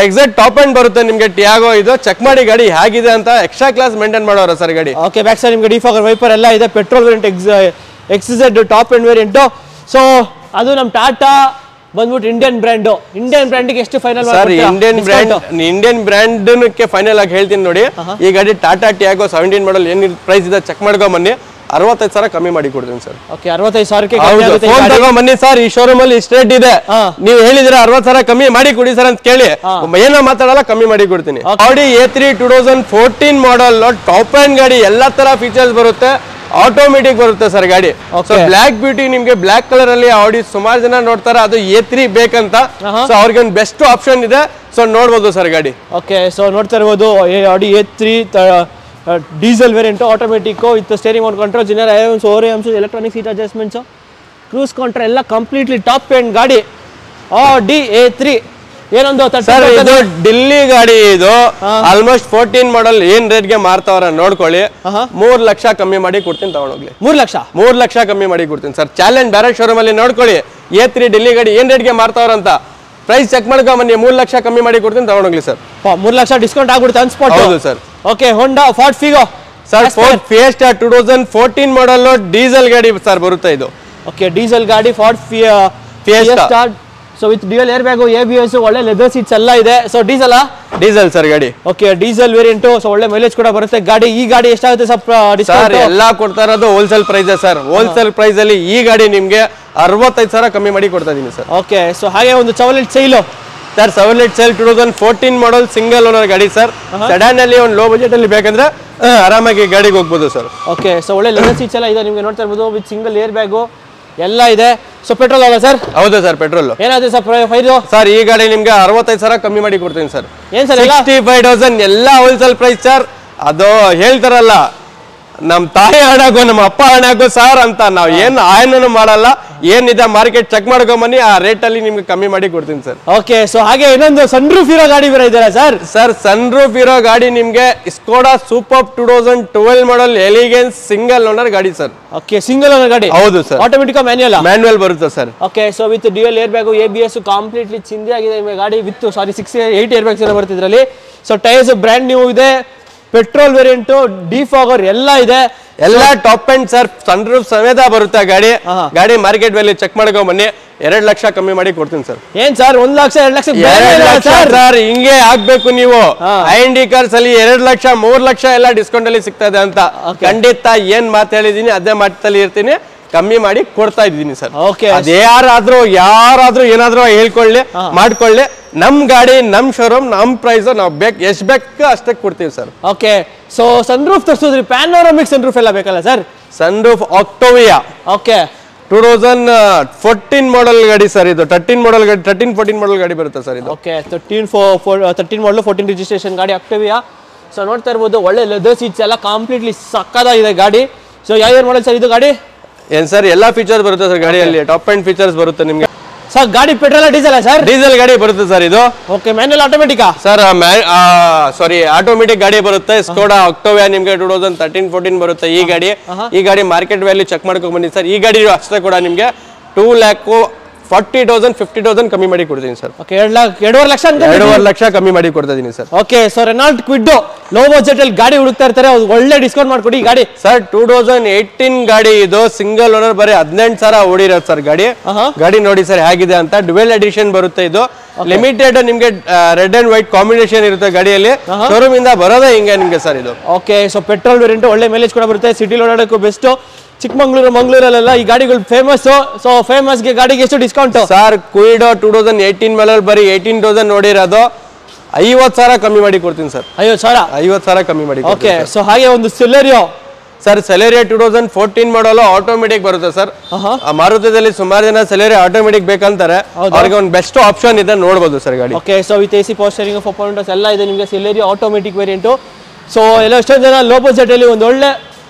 ಎಕ್ಸಾಕ್ಟ್ ಟಾಪ್ ಅಂಡ್ ಬರುತ್ತೆ ನಿಮ್ಗೆ ಟಿಯಾಗೋ. ಇದು ಚೆಕ್ ಮಾಡಿ ಗಾಡಿ ಹೇಗಿದೆ ಅಂತ, ಎಕ್ಸ್ಟ್ರಾ ಕ್ಲಾಸ್ ಮೇಂಟೈನ್ ಮಾಡೋರ ಸರ್ ಗಾಡಿ. ಓಕೆ, ಬ್ಯಾಕ್ ಸೈಡ್ ನಿಮ್ಗೆ ಡಿಫಾಗರ್ ವೈಪರ್ ಎಲ್ಲ ಇದೆ. Petrol variant XZ top end variant. So ಅದು ನಮ್ಮ ಟಾಟಾ ಬಂದ್ಬಿಟ್ಟು ಇಂಡಿಯನ್ ಬ್ರ್ಯಾಂಡ್ಗೆ ಎಷ್ಟು final sir? Indian brand final ಆಗಿ ಹೇಳ್ತೀನಿ ನೋಡಿ. ಈ ಗಾಡಿ ಟಾಟಾ ಟಿಯಾಗೋ 17 ಮಾಡಲ್ ಏನ್ ಪ್ರೈಸ್ ಇದೆ ಚೆಕ್ ಮಾಡ್ಕೊಂಡ್ ಬನ್ನಿ, 65,000 ಕಮ್ಮಿ ಮಾಡಿ ಕೊಡ್ತೀನಿ ಸರ್. ಓಕೆ, 65,000ಕ್ಕೆ ಫೋನ್ ತಗೊಂಡ್ ಬನ್ನಿ ಸರ್. ಈ ಶೋರೂಮ್ ಅಲ್ಲಿ ಇಷ್ಟ ರೇಟ್ ಇದೆ, ನೀವು ಹೇಳಿದ್ರೆ 60,000 ಕಮ್ಮಿ ಮಾಡಿ ಕೊಡಿ ಸರ್ ಅಂತ ಕೇಳಿ, ಏನೋ ಮಾತಾಡಲ್ಲ, ಕಮ್ಮಿ ಮಾಡಿ ಕೊಡ್ತೀನಿ. Audi A3 2014 model top and ಗಾಡಿ, ಎಲ್ಲಾ ತರ ಫೀಚರ್ಸ್ ಬರುತ್ತೆ, ಆಟೋಮೆಟಿಕ್ ಬರುತ್ತೆ ಸರ್ ಗಾಡಿ. ಬ್ಲಾಕ್ ಬ್ಯೂಟಿ ನಿಮ್ಗೆ ಬ್ಲಾಕ್ ಕಲರ್ ಅಲ್ಲಿ Audi ಸುಮಾರು ಜನ ನೋಡ್ತಾರೆ, ಅದು A3 ಬೇಕಂತ. ಸೊ ಅವ್ರಿಗೆ ಒಂದು ಬೆಸ್ಟ್ ಆಪ್ಷನ್ ಇದೆ, ಸೊ ನೋಡ್ಬೋದು ಸರ್ ಗಾಡಿ. ಓಕೆ, ಸೊ ನೋಡ್ತಾ ಇರ್ಬೋದು Audi A3 diesel variant, automatic with steering mount control, general IRVMs, ORVMs, electronic seat adjustments, cruise control ಎಲ್ಲ ಕಂಪ್ಲೀಟ್ಲಿ ಟಾಪ್ ಎಂಡ್ ಗಾಡಿ. Audi A3 ಏನೊಂದು ಸರ್, ಇದು ಡೆಲ್ಲಿ ಗಾಡಿ. ಇದು ಆಲ್ಮೋಸ್ಟ್ 14 ಮಾಡಲ್ ಏನ್ ರೇಟ್ ಗೆ ಮಾರ್ತಾವ್ರ ನೋಡ್ಕೊಳ್ಳಿ. 3 ಲಕ್ಷ ಕಮ್ಮಿ ಮಾಡಿ ಕೊಡ್ತೀನಿ, ತಗೊಂಡೋಗ್ಲಿ. 3 ಲಕ್ಷ ಕಮ್ಮಿ ಮಾಡಿ ಕೊಡ್ತೀನಿ ಸರ್. ಚಾಲೆಂಜ್ ಬೇರೆ ಶೋರೂಮ್ ಅಲ್ಲಿ ನೋಡ್ಕೊಳ್ಳಿ. A3 ಡೆಲ್ಲಿ ಗಾಡಿ ಏನ್ ರೇಟ್ ಗೆ ಮಾರ್ತಾವ್ರ ಅಂತ. ಪ್ರೈಸ್ ಚೆಕ್ ಮಾಡ್ಕೊ ಬನ್ನಿ, 3 ಲಕ್ಷ ಕಮ್ಮಿ ಮಾಡಿ ಕೊಡ್ತೀನಿ, ತಗೊಂಡೋಗ್ಲಿ ಸರ್. 3 ಲಕ್ಷ ಡಿಸ್ಕೌಂಟ್ ಆಗ್ಬಿಡುತ್ತೆ ಅನ್ ಸ್ಪಾಟ್. ಹೌದು sir. Okay, Honda Ford Figo sir, Ford Fiesta 2014 model diesel ಗಾಡಿ ಸರ್ ಬರುತ್ತೆ ಇದು. ಓಕೆ, ಡೀಸೆಲ್ ಗಾಡಿ Ford Fiesta. So with dual airbag, ABS, ಒಳ್ಳೆ ಲೆದರ್ ಸೀಟ್ಸ್ ಎಲ್ಲ ಇದೆ. ಸೊ ಡೀಸೆಲ್ ಸರ್ ಗಾಡಿ. Okay, diesel variant. ಸೊ ಒಳ್ಳೆ ಮೈಲೇಜ್ ಕೂಡ ಬರುತ್ತೆ ಗಾಡಿ. ಈ ಗಾಡಿ ಎಷ್ಟಾಗುತ್ತೆ ಸರ್? ಎಲ್ಲ ಕೊಡ್ತಾ ಇರೋದು wholesale price sir. Wholesale price ಅಲ್ಲಿ ಈ ಗಾಡಿ ನಿಮ್ಗೆ 65,000 ಕಮ್ಮಿ ಮಾಡಿ ಕೊಡ್ತಾ ಇದೀನಿ ಸರ್. ಓಕೆ, ಸೊ ಹಾಗೆ ಒಂದು Chevrolet Sail sir, 2014 model single owner ಗಾಡಿ ಸರ್. ಸೆಡಾನ್ ಅಲ್ಲಿ ಒಂದು ಲೋ ಬಜೆಟ್ ಅಲ್ಲಿ ಬೇಕಂದ್ರೆ ಆರಾಮಾಗಿ ಗಾಡಿಗೆ ಹೋಗ್ಬೋದು ಸರ್. ಓಕೆ, ಸೊ ಒಳ್ಳೆ ಲೆದರ್ ಸೀಟ್ಸ್ ಎಲ್ಲ ಇದೆ ನಿಮ್ಗೆ ನೋಡ್ತಾ ಇರ್ಬೋದು, ವಿತ್ ಸಿಂಗಲ್ ಏರ್ ಬ್ಯಾಗು ಎಲ್ಲ ಇದೆ. ಸೊ ಪೆಟ್ರೋಲ್ ಅಲ್ಲ ಸರ್? ಹೌದು ಸರ್, ಪೆಟ್ರೋಲ್. ಏನಾದ್ರೆ ಸರ್ ಪ್ರೈಸ್? ಸರ್, ಈ ಗಾಡಿ ನಿಮ್ಗೆ 65,000 ಕಮ್ಮಿ ಮಾಡಿ ಕೊಡ್ತೀನಿ ಸರ್. ಏನ್ ಸರ್ 65,000 ಎಲ್ಲ ಹೋಲ್ಸೇಲ್ ಪ್ರೈಸ್ ಸರ್. ಅದು ಹೇಳ್ತಾರಲ್ಲ, ನಮ್ ತಾಯಿ ಹಣಾಗೋ ನಮ್ಮ ಅಪ್ಪ ಹಣಾಗೋ ಸರ್ ಅಂತ, ನಾವ್ ಏನ್ ಆಯನೂ ಮಾಡಲ್ಲ. ಏನಿದೆ ಮಾರ್ಕೆಟ್ ಚೆಕ್ ಮಾಡ್ಕೊಂಬನ್ನಿ, ಆ ರೇಟ್ ಅಲ್ಲಿ ನಿಮ್ಗೆ ಕಮ್ಮಿ ಮಾಡಿ ಕೊಡ್ತೀನಿ ಸರ್. ಓಕೆ, ಸೊ ಹಾಗೆ ಇನ್ನೊಂದು ಸನ್ ರೂಫ್ ಇರೋ ಗಾಡಿ ಬೇರೆ ಇದೆಯಲ್ಲ ಸರ್? ಸರ್, ಸನ್ ರೂಫ್ ಇರೋ ಗಾಡಿ ನಿಮ್ಗೆ ಸ್ಕೋಡಾ ಸೂಪರ್ 2012 ಮಾಡಲ್ ಎಲಿಗೆನ್ಸ್ ಸಿಂಗಲ್ ಓನರ್ ಗಾಡಿ ಸರ್. ಓಕೆ, ಸಿಂಗಲ್ ಓನರ್ ಗಾಡಿ. ಹೌದು ಸರ್. ಆಟೋಮೆಟಿಕ್ ಮ್ಯಾನ್ಯುವಲ್ ಬರುತ್ತೆ sir. Okay, so with dual airbag, ABS completely ಚಿಂದಿ ಆಗಿದೆ ನಿಮಗೆ ಗಾಡಿ. ವಿತ್ 8 ಏರ್ ಬ್ಯಾಗ್ಸ್ ಎಲ್ಲ ಬರುತ್ತೆ ಇದರಲ್ಲಿ. ಸೊ ಟೈರ್ಸ್ ಬ್ರ್ಯಾಂಡ್ ನ್ಯೂ ಇದೆ, ಪೆಟ್ರೋಲ್ ವೇರಿಯಂಟ್, ಡಿಫಾಗರ್ ಎಲ್ಲ ಇದೆ, ಎಲ್ಲ ಟಾಪ್ ಎಂಡ್ ಸರ್. ಸನ್ ರೂಫ್ ಸಮೇತ ಬರುತ್ತೆ ಗಾಡಿ. ಗಾಡಿ ಮಾರ್ಕೆಟ್ ವ್ಯಾಲ್ಯೂ ಚೆಕ್ ಮಾಡ್ಕೊಂಡ್ ಬನ್ನಿ, 2 ಲಕ್ಷ ಕಮ್ಮಿ ಮಾಡಿ ಕೊಡ್ತೀನಿ ಸರ್. ಏನ್ ಸರ್ 1 ಲಕ್ಷ 2 ಲಕ್ಷ ಸರ್? ಹಿಂಗೆ ಆಗ್ಬೇಕು ನೀವು. IND ಕಾರ್ಸ್ ಅಲ್ಲಿ 2 ಲಕ್ಷ 3 ಲಕ್ಷ ಎಲ್ಲ ಡಿಸ್ಕೌಂಟ್ ಅಲ್ಲಿ ಸಿಗ್ತಾ ಇದೆ ಅಂತ. ಖಂಡಿತ ಏನ್ ಮಾತು ಹೇಳಿದೀನಿ ಅದೇ ಮಾತಲ್ಲಿ ಇರ್ತೀನಿ, ಕಮ್ಮಿ ಮಾಡಿ ಕೊಡ್ತಾ ಇದ್ದೀನಿ ಸರ್. ಅದ್ಯಾರಾದ್ರೂ ಯಾರಾದ್ರೂ ಏನಾದ್ರೂ ಹೇಳ್ಕೊಳ್ಳಿ, ಮಾಡ್ಕೊಳ್ಳಿ. ನಮ್ ಗಾಡಿ, ನಮ್ ಶೋರೂಮ್, ನಮ್ ಪ್ರೈಸ್, ನಾವ್ ಎಷ್ಟ್ ಬೇಕು ಅಷ್ಟೇ ಕೊಡ್ತೀವಿ sir. Okay, so sunroof ತರಿಸಿದ್ರಿ, ಪ್ಯಾನೋರಮಿಕ್ ಸನ್ ರೂಫ್ ಎಲ್ಲ ಬೇಕಲ್ಲ sir? Sun roof Octavia. Okay, 2014 model ಗಾಡಿ ಸರ್ ಇದು. 13 ಮಾಡಲ್ ಗಾಡಿ, 13-14 ಮಾಡಲ್ ಗಾಡಿ ಬರುತ್ತೆ ಸರ್ ಇದು. ಓಕೆ, 13 ಮಾಡಲ್ 14 ರಿಜಿಸ್ಟ್ರೇಷನ್ ಗಾಡಿ ಆಕ್ಟೋವಿಯಾ. ಸೊ ನೋಡ್ತಾ ಇರ್ಬೋದು, ಒಳ್ಳೆ ಲೆದರ್ ಸೀಟ್ಸ್ ಎಲ್ಲ ಕಂಪ್ಲೀಟ್ಲಿ ಸಕ್ಕದಾಗಿದೆ ಗಾಡಿ. ಸೊ ಯಾವ ಮಾಡಲ್ ಸರ್ ಇದು ಗಾಡಿ? ಏನ್ ಸರ್, ಎಲ್ಲಾ ಫೀಚರ್ಸ್ ಬರುತ್ತೆ ಸರ್ ಗಾಡಿಯಲ್ಲಿ. ಟಾಪ್ ಎಂಡ್ ಫೀಚರ್ಸ್ ಬರುತ್ತೆ ನಿಮ್ಗೆ ಸರ್. ಗಾಡಿ ಪೆಟ್ರೋಲ್ ಡೀಸೆಲ್ ಸರ್? ಡೀಸೆಲ್ ಗಾಡಿ ಬರುತ್ತೆ ಸರ್ ಇದು. ಓಕೆ, ಮ್ಯಾನ್ಯುವಲ್ ಆಟೋಮೆಟಿಕಾ ಸರ್? ಸಾರಿ, ಆಟೋಮೆಟಿಕ್ ಗಾಡಿ ಬರುತ್ತೆ. ಸ್ಕೋಡಾ ಆಕ್ಟೋವಿಯಾ ನಿಮ್ಗೆ 2013-14 ಬರುತ್ತೆ ಈ ಗಾಡಿ. ಈ ಗಾಡಿ ಮಾರ್ಕೆಟ್ ವ್ಯಾಲ್ಯೂ ಚೆಕ್ ಮಾಡ್ಕೊಂಡ್ ಬನ್ನಿ ಸರ್. ಈ ಗಾಡಿ ಅಷ್ಟೇ ಕೂಡ ನಿಮ್ಗೆ 2,40,000 50,000 ಕಮ್ಮಿ ಮಾಡಿ ಕೊಡ್ತೀನಿ ಸರ್. ಓಕೆ, 2.5 ಲಕ್ಷ 2.5 ಲಕ್ಷ ಕಮ್ಮಿ ಮಾಡಿ ಕೊಡ್ತಾ ಇದೀನಿ sir. Okay, so Renault Kwid low budget ಅಲ್ಲಿ ಗಾಡಿ ಹುಡುಕ್ತಾ ಇರ್ತಾರೆ, ಒಳ್ಳೆ ಡಿಸ್ಕೌಂಟ್ ಮಾಡ್ಕೊಡಿ ಈ ಗಾಡಿ. ಸರ್, 2018 ಗಾಡಿ ಇದು, ಸಿಂಗಲ್ ಓನರ್, ಬರೀ 18,000 ಓಡಿರೋದು ಸರ್ ಗಾಡಿ. ಗಾಡಿ ನೋಡಿ ಸರ್ ಹೇಗಿದೆ ಅಂತ. ಡ್ಯುಯಲ್ ಎಡಿಷನ್ ಬರುತ್ತೆ ಇದು. ಲಿಮಿಟೆಡ್ ನಿಮ್ಗೆ ರೆಡ್ ಅಂಡ್ ವೈಟ್ ಕಾಂಬಿನೇಷನ್ ಇರುತ್ತೆ ಗಾಡಿಯಲ್ಲಿ. ಶೋರೂಮ್ ಇಂದ ಬರೋದೇ ಹಿಂಗೆ ನಿಮ್ಗೆ ಸರ್ ಇದು. ಓಕೆ, ಸೊ ಪೆಟ್ರೋಲ್ ವೇರಿಯಂಟ್, ಒಳ್ಳೆ ಮೈಲೇಜ್ ಕೂಡ ಬರುತ್ತೆ. ಸಿಟಿ ಓಡಾಡೋಕ್ಕೂ ಬೆಸ್ಟ್. ಚಿಕ್ಕಮಂಗ್ಳೂರು, ಮಂಗಳೂರಲ್ಲೆಲ್ಲ ಈ ಗಾಡಿಗಳು ಫೇಮಸ್. ಸೊ ಫೇಮಸ್ ಗಾಡಿಗೆ ಎಷ್ಟು ಡಿಸ್ಕೌಂಟ್ ಸರ್? ಕ್ವಿಡೋ 2018 ಮೇಲೆ ಬರೀ 18,000 ನೋಡಿರೋದು, 50,000 ಕಮ್ಮಿ ಮಾಡಿ ಕೊಡ್ತೀನಿ ಸರ್. 50,000 ಕಮ್ಮಿ ಮಾಡಿ. ಓಕೆ, ಸೊ ಹಾಗೆ ಒಂದು ಸೆಲೆರಿಯೋ ಸರ್. ಸೆಲೆರಿಯೋ 2014 ಮಾಡಲು ಆಟೋಮೆಟಿಕ್ ಬರುತ್ತೆ ಸರ್. ಮಾರುತಿದಲ್ಲಿ ಸುಮಾರು ಜನ ಸೆಲೆರಿಯೋ ಆಟೋಮೆಟಿಕ್ ಬೇಕಂತಾರೆ, ಅವ್ರಿಗೆ ಒಂದು ಬೆಸ್ಟ್ ಆಪ್ಷನ್ ಇದೆ, ನೋಡಬಹುದು ಸರ್ ಗಾಡಿ. Okay, so with AC power steering, 4 pointers ಎಲ್ಲ ಇದೆ ನಿಮಗೆ ಸೆಲೆರಿಯೋ ಆಟೋಮೆಟಿಕ್ ವೇರಿಯಂಟ್. ಸೊ ಎಲ್ಲ ಎಷ್ಟೊಂದು ಜನ ಲೋ ಬಜೆಟ್ ಅಲ್ಲಿ ಒಂದು ಒಳ್ಳೆ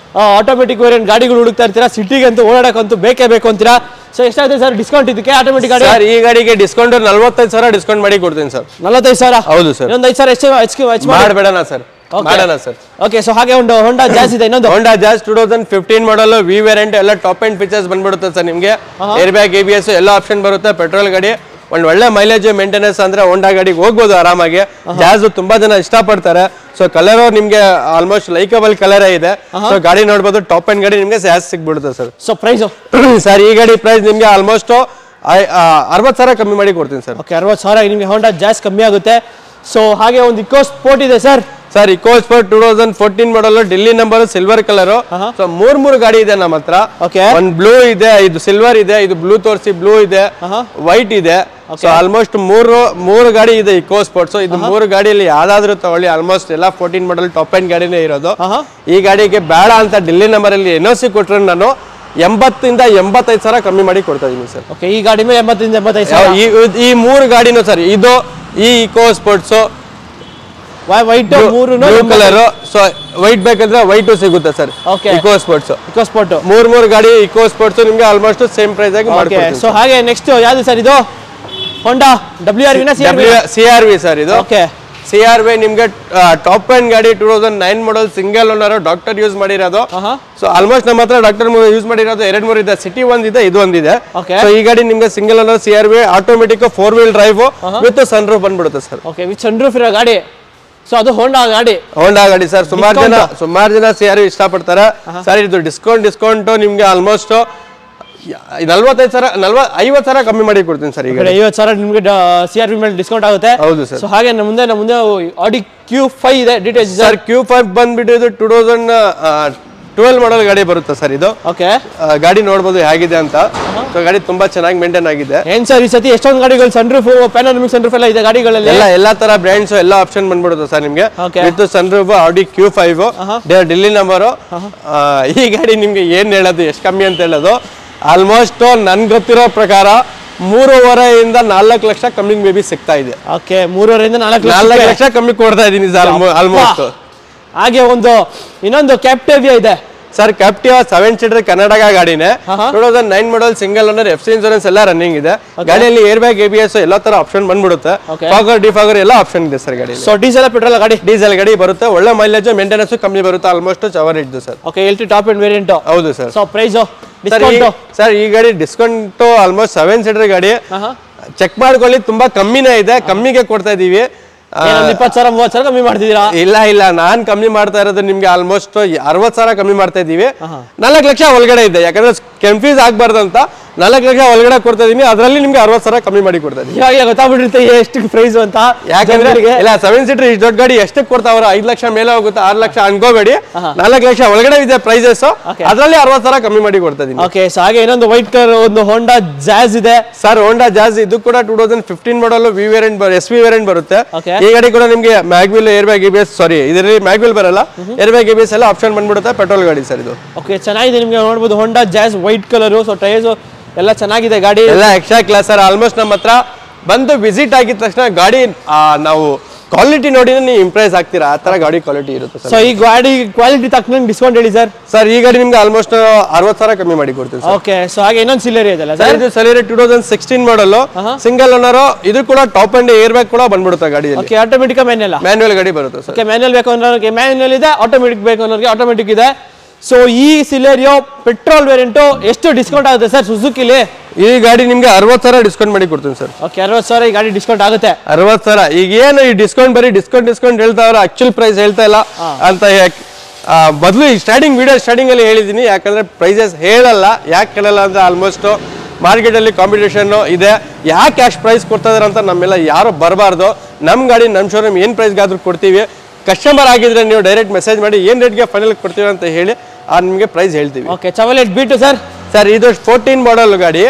ಆಟೋಮೆಟಿಕ್ ವೇರಿಯಂಟ್ ಗಾಡಿಗಳು ಹುಡುಕ್ತಾ ಇರ್ತೀರಾ, ಸಿಟಿಗೆ ಅಂತೂ ಓಡಾಡಕ್ಕಂತೂ ಬೇಕೇ ಬೇಕು ಅಂತೀರಾ. ಸೊ ಎಷ್ಟಾಗುತ್ತೆ ಸರ್ ಡಿಸ್ಕೌಂಟ್ ಇದಕ್ಕೆ ಆಟೋಮೆಟಿಕ್ ಗಾಡಿ? ಸರ್, ಈ ಗಾಡಿಗೆ ಡಿಸ್ಕೌಂಟ್ 45,000 ಡಿಸ್ಕೌಂಟ್ ಮಾಡಿ ಕೊಡ್ತೀನಿ ಸರ್. 45,000? ಹೌದು ಸರ್. ಇನ್ನೊಂದು 5,000 ಹೆಚ್ಚು ಮಾಡಬೇಡಣ ಸರ್, ಮಾಡೋಣ ಸರ್. ಓಕೆ, ಸೊ ಹಾಗೆ ಒಂದು ಹೋಂಡಾ ಜಾಸ್ ಇದೆ. ಇನ್ನೊಂದು ಹೋಂಡಾ ಜಾಸ್ 2015 ಮಾಡಲ್, ವಿ ವೇರಿಯಂಟ್, ಎಲ್ಲ ಟಾಪ್ ಎಂಡ್ ಫೀಚರ್ಸ್ ಬಂದ್ಬಿಡುತ್ತೆ ಸರ್ ನಿಮ್ಗೆ. ಏರ್ ಬ್ಯಾಗ್, ABS ಎಲ್ಲ ಆಪ್ಷನ್ ಬರುತ್ತೆ. ಪೆಟ್ರೋಲ್ ಗಾಡಿ, ಒಂದು ಒಳ್ಳೆ ಮೈಲೇಜ್ ಮೇಂಟೆನೆನ್ಸ್ ಅಂದ್ರೆ ಹೋಂಡಾ ಗಾಡಿಗೆ ಹೋಗ್ಬೋದು ಆರಾಮಾಗಿ. ಜಾಸ್ ತುಂಬಾ ಜನ ಇಷ್ಟಪಡ್ತಾರೆ. ಸೊ ಕಲರ್ ನಿಮ್ಗೆ ಆಲ್ಮೋಸ್ಟ್ ಲೈಕಬಲ್ ಕಲರ್ ಇದೆ. ಸೊ ಗಾಡಿ ನೋಡ್ಬೋದು, ಟಾಪ್ ಎಂಡ್ ಗಾಡಿ ನಿಮ್ಗೆ ಜಾಸ್ ಸಿಗ್ಬಿಡುತ್ತೆ ಸರ್. ಸೊ ಪ್ರೈಸ್ ಸರ್, ಈ ಗಾಡಿ ಪ್ರೈಸ್ ನಿಮ್ಗೆ ಆಲ್ಮೋಸ್ಟ್ 60,000 ಕಮ್ಮಿ ಮಾಡಿ ಕೊಡ್ತೀನಿ ಸರ್. ಓಕೆ, 60,000 ನಿಮ್ಗೆ ಹೋಂಡಾ ಜಾಸ್ ಕಮ್ಮಿ ಆಗುತ್ತೆ. ಸೊ ಹಾಗೆ ಒಂದು ಇಕೋ ಸ್ಪೋರ್ಟ್ ಇದೆ sir. Sir, EcoSport 2014 model, Delhi number, silver colour. So 3 ಗಾಡಿ ಇದೆ ನಮ್ಮ ಹತ್ರ. ಒಂದು ಬ್ಲೂ ಇದೆ, ಇದು ಸಿಲ್ವರ್ ಇದೆ, ಇದು ಬ್ಲೂ ತೋರಿಸಿ ಬ್ಲೂ ಇದೆ, ವೈಟ್ ಇದೆ. ಸೊ ಆಲ್ಮೋಸ್ಟ್ 3 ಗಾಡಿ ಇದೆ ಇಕೋ ಸ್ಪೋರ್ಟ್ಸ್. ಇದು 3 ಗಾಡಿಯಲ್ಲಿ ಯಾವ್ದಾದ್ರು ತಗೊಳ್ಳಿ, ಆಲ್ಮೋಸ್ಟ್ ಎಲ್ಲ 14 ಮಾಡಲ್ ಟಾಪ್ ಎಂಡ್ ಗಾಡಿನೇ ಇರೋದು. ಈ ಗಾಡಿಗೆ ಬೇಡ ಅಂತ ಡೆಲ್ಲಿ ನಂಬರ್ ಅಲ್ಲಿ NOC ಕೊಟ್ಟರೆ ನಾನು 80,000 ಇಂದ 85,000 ಕಮ್ಮಿ ಮಾಡಿ ಕೊಡ್ತಾ ಇದೀನಿ ಸರ್. ಓಕೆ, ಈ ಗಾಡಿ ಮೇಲೆ 80,000 ಇಂದ 85,000. ಈ 3 ಗಾಡಿನೂ ಸರ್, ಇದು ಈ Eco Sports white, blue colour. So white ಬೇಕಂದ್ರೆ ವೈಟ್ ಸಿಗುತ್ತೆ ಸರ್. ಇಕೋ ಸ್ಪೋರ್ಟ್ಸ್ 3 ಗಾಡಿ ಇಕೋ ಸ್ಪೋರ್ಟ್ಸ್ ನಿಮ್ಗೆ ಆಲ್ಮೋಸ್ಟ್ ಸೇಮ್ ಪ್ರೈಸ್ ಆಗಿ ಮಾಡ್ಕೊಡ್ತೀನಿ. ಸೊ ಹಾಗೆ ನೆಕ್ಸ್ಟ್ ಯಾವುದು ಸರ್ ಇದು? ಹೋಂಡಾ WRV ನ CRV ಸರ್ ಇದು. ಓಕೆ, CRV ನಿಮ್ಗೆ ಟಾಪ್ ಎಂಡ್ ಗಾಡಿ 2009 model single owner doctor use ಮಾಡಿರೋದು. ಸೊ ಆಲ್ಮೋಸ್ಟ್ ನಮ್ಮ ಹತ್ರ ಡಾಕ್ಟರ್ ಯೂಸ್ ಮಾಡಿರೋದು 2-3 ಇದೆ. ಸಿಟಿ ಒಂದಿದೆ, ಇದು ಒಂದಿದೆ. ಸೊ ಈ ಗಾಡಿ ನಿಮ್ಗೆ single owner CRV automatic 4-wheel drive with sunroof ಬಂದ್ಬಿಡುತ್ತೆ sir. Okay, with sunroof ಇರೋ ಗಾಡಿ. ಸೊ ಅದು ಹೋಂಡಾ ಗಾಡಿ ಸರ್. ಸುಮಾರು ಜನ CRV ಇಷ್ಟಪಡ್ತಾರೆ ಸರ್. ಇದು ಡಿಸ್ಕೌಂಟ್ ನಿಮ್ಗೆ ಆಲ್ಮೋಸ್ಟ್ 50,000 ಕಮ್ಮಿ ಮಾಡಿ ಕೊಡ್ತೀನಿ ಸರ್. ಈಗ 50,000 ನಿಮ್ಗೆ CRV ಮೇಲೆ ಡಿಸ್ಕೌಂಟ್ ಆಗುತ್ತೆ. ಹೌದು ಸರ್. ಸೊ ಹಾಗೆ ನಮ್ಮ ಮುಂದೆ ಆಡಿ Q5 ಇದೆ. ಡೀಟೇಲ್ಸ್ ಸರ್ Q5 ಬಂದ್ಬಿಟ್ಟು ಇದು 2012 ಮಾಡಲ್ ಗಾಡಿ ಬರುತ್ತೆ ಸರ್. ಇದು ಓಕೆ, ಗಾಡಿ ನೋಡ್ಬೋದು ಹೇಗಿದೆ ಅಂತ. ಸೊ ಗಾಡಿ ತುಂಬಾ ಚೆನ್ನಾಗಿ ಮೇಂಟೈನ್ ಆಗಿದೆ. ಏನ್ ಸರ್ ಈ ಸತಿ ಎಷ್ಟೊಂದು ಗಾಡಿಗಳು sun roof, panoramic sunroof ಎಲ್ಲ ಇದೆ ಗಾಡಿಗಳಲ್ಲಿ. ಎಲ್ಲಾ ತರ ಬ್ರ್ಯಾಂಡ್ಸ್ ಎಲ್ಲ ಆಪ್ಷನ್ ಬಂದ್ಬಿಡುತ್ತೆ ಸರ್ ನಿಮ್ಗೆ. ವಿತ್ ಸನ್ ರೂಫ್ ಆಡಿ Q5 ಡೆಲ್ಲಿ ನಂಬರ್. ಈ ಗಾಡಿ ನಿಮ್ಗೆ ಏನ್ ಹೇಳೋದು, ಎಷ್ಟು ಕಮ್ಮಿ ಅಂತ ಹೇಳೋದು, ಆಲ್ಮೋಸ್ಟ್ ನನ್ ಗೊತ್ತಿರೋ ಪ್ರಕಾರ 3.5 ಇಂದ 4 ಲಕ್ಷ ಕಮ್ಮಿ ಮೇಬಿ ಸಿಗ್ತಾ ಇದೆ. ಓಕೆ, 3.5 ಇಂದ 4 ಲಕ್ಷ ಕಮ್ಮಿ ಕೊಡ್ತಾ ಇದೀನಿ ಸರ್ ಆಲ್ಮೋಸ್ಟ್. ಹಾಗೆ ಇನ್ನೊಂದು ಕ್ಯಾಪ್ಟಿವಿಯಾ ಇದೆ ಸರ್. ಕ್ಯಾಪ್ಟಿವಾ 7 ಸೀಟರ್ ಕನ್ನಡ ಗಾಡಿನೇ. 2009 model single owner, FC insurance ಎಲ್ಲ ರನ್ನಿಂಗ್ ಇದೆ. ಗಾಡಿಯಲ್ಲಿ ಏರ್ ಬ್ಯಾಗ್, ABS ಎಲ್ಲ ತರ ಆಪ್ಷನ್ ಬಂದ್ಬಿಡುತ್ತೆ. ಫಾಗರ್, ಡಿಫಾಗರ್ ಎಲ್ಲ ಆಪ್ಷನ್ ಇದೆ ಸರ್ ಗಾಡಿ. ಸೊ ಡೀಸೆಲ್ ಪೆಟ್ರೋಲ್ ಗಾಡಿ? ಡೀಸೆಲ್ ಗಾಡಿ ಬರುತ್ತೆ. ಒಳ್ಳೆ ಮೈಲೇಜ್, ಮೇಂಟೆನೆನ್ಸ್ ಕಮ್ಮಿ ಬರುತ್ತೆ. ಆಲ್ಮೋಸ್ಟ್ ಚವರೇಜ್ sir. Okay, LT top end variant. ಹೌದು ಸರ್. ಸೊ ಪ್ರೈಸ್ ಸರ್ ಈ ಗಾಡಿ ಡಿಸ್ಕೌಂಟ್ ಆಲ್ಮೋಸ್ಟ್ 7 ಸೀಟರ್ ಗಾಡಿ. ಚೆಕ್ ಮಾಡ್ಕೊಳ್ಳಿ, ತುಂಬಾ ಕಮ್ಮಿನೇ ಇದೆ. ಕಮ್ಮಿಗೆ ಕೊಡ್ತಾ ಇದೀವಿ. 20,000-30,000 ಕಮ್ಮಿ ಮಾಡ್ತಿದ್ದೀರಾ? ಇಲ್ಲ, ನಾನ್ ಕಮ್ಮಿ ಮಾಡ್ತಾ ಇರೋದು ನಿಮ್ಗೆ ಆಲ್ಮೋಸ್ಟ್ 60,000 ಕಮ್ಮಿ ಮಾಡ್ತಾ ಇದೀವಿ. 4 ಲಕ್ಷ ಒಳಗಡೆ ಇದೆ. ಯಾಕಂದ್ರೆ ಕನ್ಫ್ಯೂಸ್ ಆಗ್ಬಾರ್ದು ಅಂತ 4 ಲಕ್ಷ ಒಳಗಡೆ ಕೊಡ್ತಾ ಇದೀನಿ. ಅದರಲ್ಲಿ ನಿಮ್ಗೆ 60,000 ಕಮ್ಮಿ ಮಾಡಿ ಕೊಡ್ತಾ ಇದೀನಿ. ಇವಾಗ ಗೊತ್ತಾಗ್ಬಿಟ್ಟಿರುತ್ತೆ ಎಷ್ಟು ಪ್ರೈಸ್ ಅಂತ. ಯಾಕಂದ್ರೆ ಇಲ್ಲ 7 ಸೀಟರ್ ಇಷ್ಟು ದೊಡ್ಡ ಗಾಡಿ ಎಷ್ಟಕ್ಕೆ ಕೊಡ್ತಾವ್ರ? 5 ಲಕ್ಷ ಮೇಲೆ ಹೋಗುತ್ತೆ, 6 ಲಕ್ಷ ಅನ್ಕೋಬೇಡಿ. 4 ಲಕ್ಷ ಒಳಗಡೆ ಇದೆ ಪ್ರೈಸಸ್. ಅದರಲ್ಲಿ 60,000 ಕಮ್ಮಿ ಮಾಡಿ ಕೊಡ್ತಾ ಇದೀನಿ. ಓಕೆ, ಸೊ ಹಾಗೆ ಇನ್ನೊಂದು ವೈಟ್ ಕಲರ್ ಒಂದು ಹೋಂಡಾ ಜಾಜ್ ಇದೆ ಸರ್. ಹೋಂಡಾ ಜಾಜ್ ಇದು ಕೂಡ 2015 ಮಾಡಲ್ SV ವೇರಿಯಂಟ್ ಬರುತ್ತೆ. ಈ ಗಾಡಿ ಕೂಡ ನಿಮ್ಗೆ mag wheel, air bag, ABS, sorry ಇದರಲ್ಲಿ ಮ್ಯಾಗ್ವಿಲ್ ಬರಲ್ಲ, ಏರ್ ಬ್ಯಾಗ್, ABS ಎಲ್ಲ ಆಪ್ಷನ್ ಬಂದ್ಬಿಡುತ್ತೆ. ಪೆಟ್ರೋಲ್ ಗಾಡಿ ಸರ್ ಇದು. ಓಕೆ, ಚೆನ್ನಾಗಿದೆ. ನಿಮ್ಗೆ ನೋಡ್ಬೋದು Honda Jazz white colour. So tyres ಎಲ್ಲ ಚೆನ್ನಾಗಿದೆ, ಗಾಡಿ ಎಲ್ಲ ಎಕ್ಸ್ಟ್ರಾ ಕ್ಲಾಸ್ ಸರ್. ಆಲ್ಮೋಸ್ಟ್ ನಮ್ಮ ಹತ್ರ ಬಂದು ವಿಸಿಟ್ ಆಗಿದ ತಕ್ಷಣ ಗಾಡಿ ನಾವು ಕ್ವಾಲಿಟಿ ನೋಡಿ ನೀವು ಇಂಪ್ರೆಸ್ ಆಗ್ತೀರಾ. ಆ ತರ ಗಾಡಿ ಕ್ವಾಲಿಟಿ ಇರುತ್ತೆ. ಸೊ ಈ ಗಾಡಿ ಕ್ವಾಲಿಟಿ ತಕ್ಕಂಗೆ ಡಿಸ್ಕೌಂಟ್ ಹೇಳಿ ಸರ್. ಸರ್ ಈ ಗಾಡಿ ನಿಮ್ಗೆ ಆಲ್ಮೋಸ್ಟ್ 60,000 ಕಮ್ಮಿ ಮಾಡಿ ಕೊಡ್ತೀವಿ. ಓಕೆ, ಸೊ ಹಾಗೆ ಇನ್ನೊಂದು ಸಿಲೆರಿ ಇದೆಲ್ಲ ಸರ್. ಇದು ಸೆಲೆರಿ 2016 ಮಾಡಲ್ ಸಿಂಗಲ್ ಓನರ್. ಇದು ಕೂಡ ಟಾಪ್ ಅಂಡ್ ಏರ್ ಬ್ಯಾಗ್ ಕೂಡ ಬಂದ್ಬಿಡುತ್ತೆ ಗಾಡಿಯಲ್ಲಿ. ಓಕೆ, ಆಟೋಮೆಟಿಕ್ ಮ್ಯಾನ್ಯುವಲ್ ಗಾಡಿ ಬರುತ್ತೆ ಸರ್. ಓಕೆ, ಮ್ಯಾನ್ಯುವಲ್ ಬೇಕು ಅನ್ನೋರಿಗೆ ಮ್ಯಾನ್ಯುವಲ್ ಇದೆ, ಆಟೋಮೆಟಿಕ್ ಬೇಕು ಅನ್ನೋರಿಗೆ ಆಟೋಮೆಟಿಕ್ ಇದೆ. ಸೊ ಈ ಸಿಲೆರಿಯೋ ಪೆಟ್ರೋಲ್ ವೇರಿಯಂಟ್ ಎಷ್ಟು ಡಿಸ್ಕೌಂಟ್ ಆಗುತ್ತೆ ಸರ್ ಸುಜುಕಿಲಿ? ಈ ಗಾಡಿ ನಿಮ್ಗೆ 60,000 ಡಿಸ್ಕೌಂಟ್ ಮಾಡಿ ಕೊಡ್ತೀನಿ ಸರ್. ಓಕೆ, 60,000 ಈ ಗಾಡಿ ಡಿಸ್ಕೌಂಟ್ ಆಗುತ್ತೆ. 60,000 ಈಗ ಏನು ಈ ಡಿಸ್ಕೌಂಟ್ ಬರೀ ಡಿಸ್ಕೌಂಟ್ ಹೇಳ್ತಾವ್ರ, ಆಕ್ಚುಲ್ ಪ್ರೈಸ್ ಹೇಳ್ತಾ ಇಲ್ಲ ಅಂತ. ಬದಲು ಈ ವಿಡಿಯೋ ಸ್ಟಾರ್ಟಿಂಗ್ ಅಲ್ಲಿ ಹೇಳಿದೀನಿ. ಯಾಕಂದ್ರೆ ಪ್ರೈಸಸ್ ಹೇಳಲ್ಲ. ಯಾಕೆ ಹೇಳಲ್ಲ ಅಂದ್ರೆ ಆಲ್ಮೋಸ್ಟ್ ಮಾರ್ಕೆಟ್ ಅಲ್ಲಿ ಕಾಂಪಿಟೇಷನ್ ಇದೆ. ಯಾಕೆ ಕ್ಯಾಶ್ ಪ್ರೈಸ್ ಕೊಡ್ತಾ ಇದಾರೆ ಅಂತ ನಮ್ಮೆಲ್ಲ ಯಾರು ಬರಬಾರ್ದು. ನಮ್ ಗಾಡಿ ನಮ್ ಶೋರೂಮ್ ಏನ್ ಪ್ರೈಸ್ಗಾದ್ರೂ ಕೊಡ್ತೀವಿ. ಕಸ್ಟಮರ್ ಆಗಿದ್ರೆ ನೀವು ಡೈರೆಕ್ಟ್ ಮೆಸೇಜ್ ಮಾಡಿ ಏನ್ ರೇಟ್ಗೆ ಫೈನಲ್ ಕೊಡ್ತೀವಿ ಅಂತ ಹೇಳಿ ನಿಮಗೆ ಪ್ರೈಸ್ ಹೇಳ್ತೀವಿ. Okay, ಚವಲೆಟ್ B2 sir. ಸರ್ ಇದು 14 ಮಾಡಲ್ ಗಾಡಿ.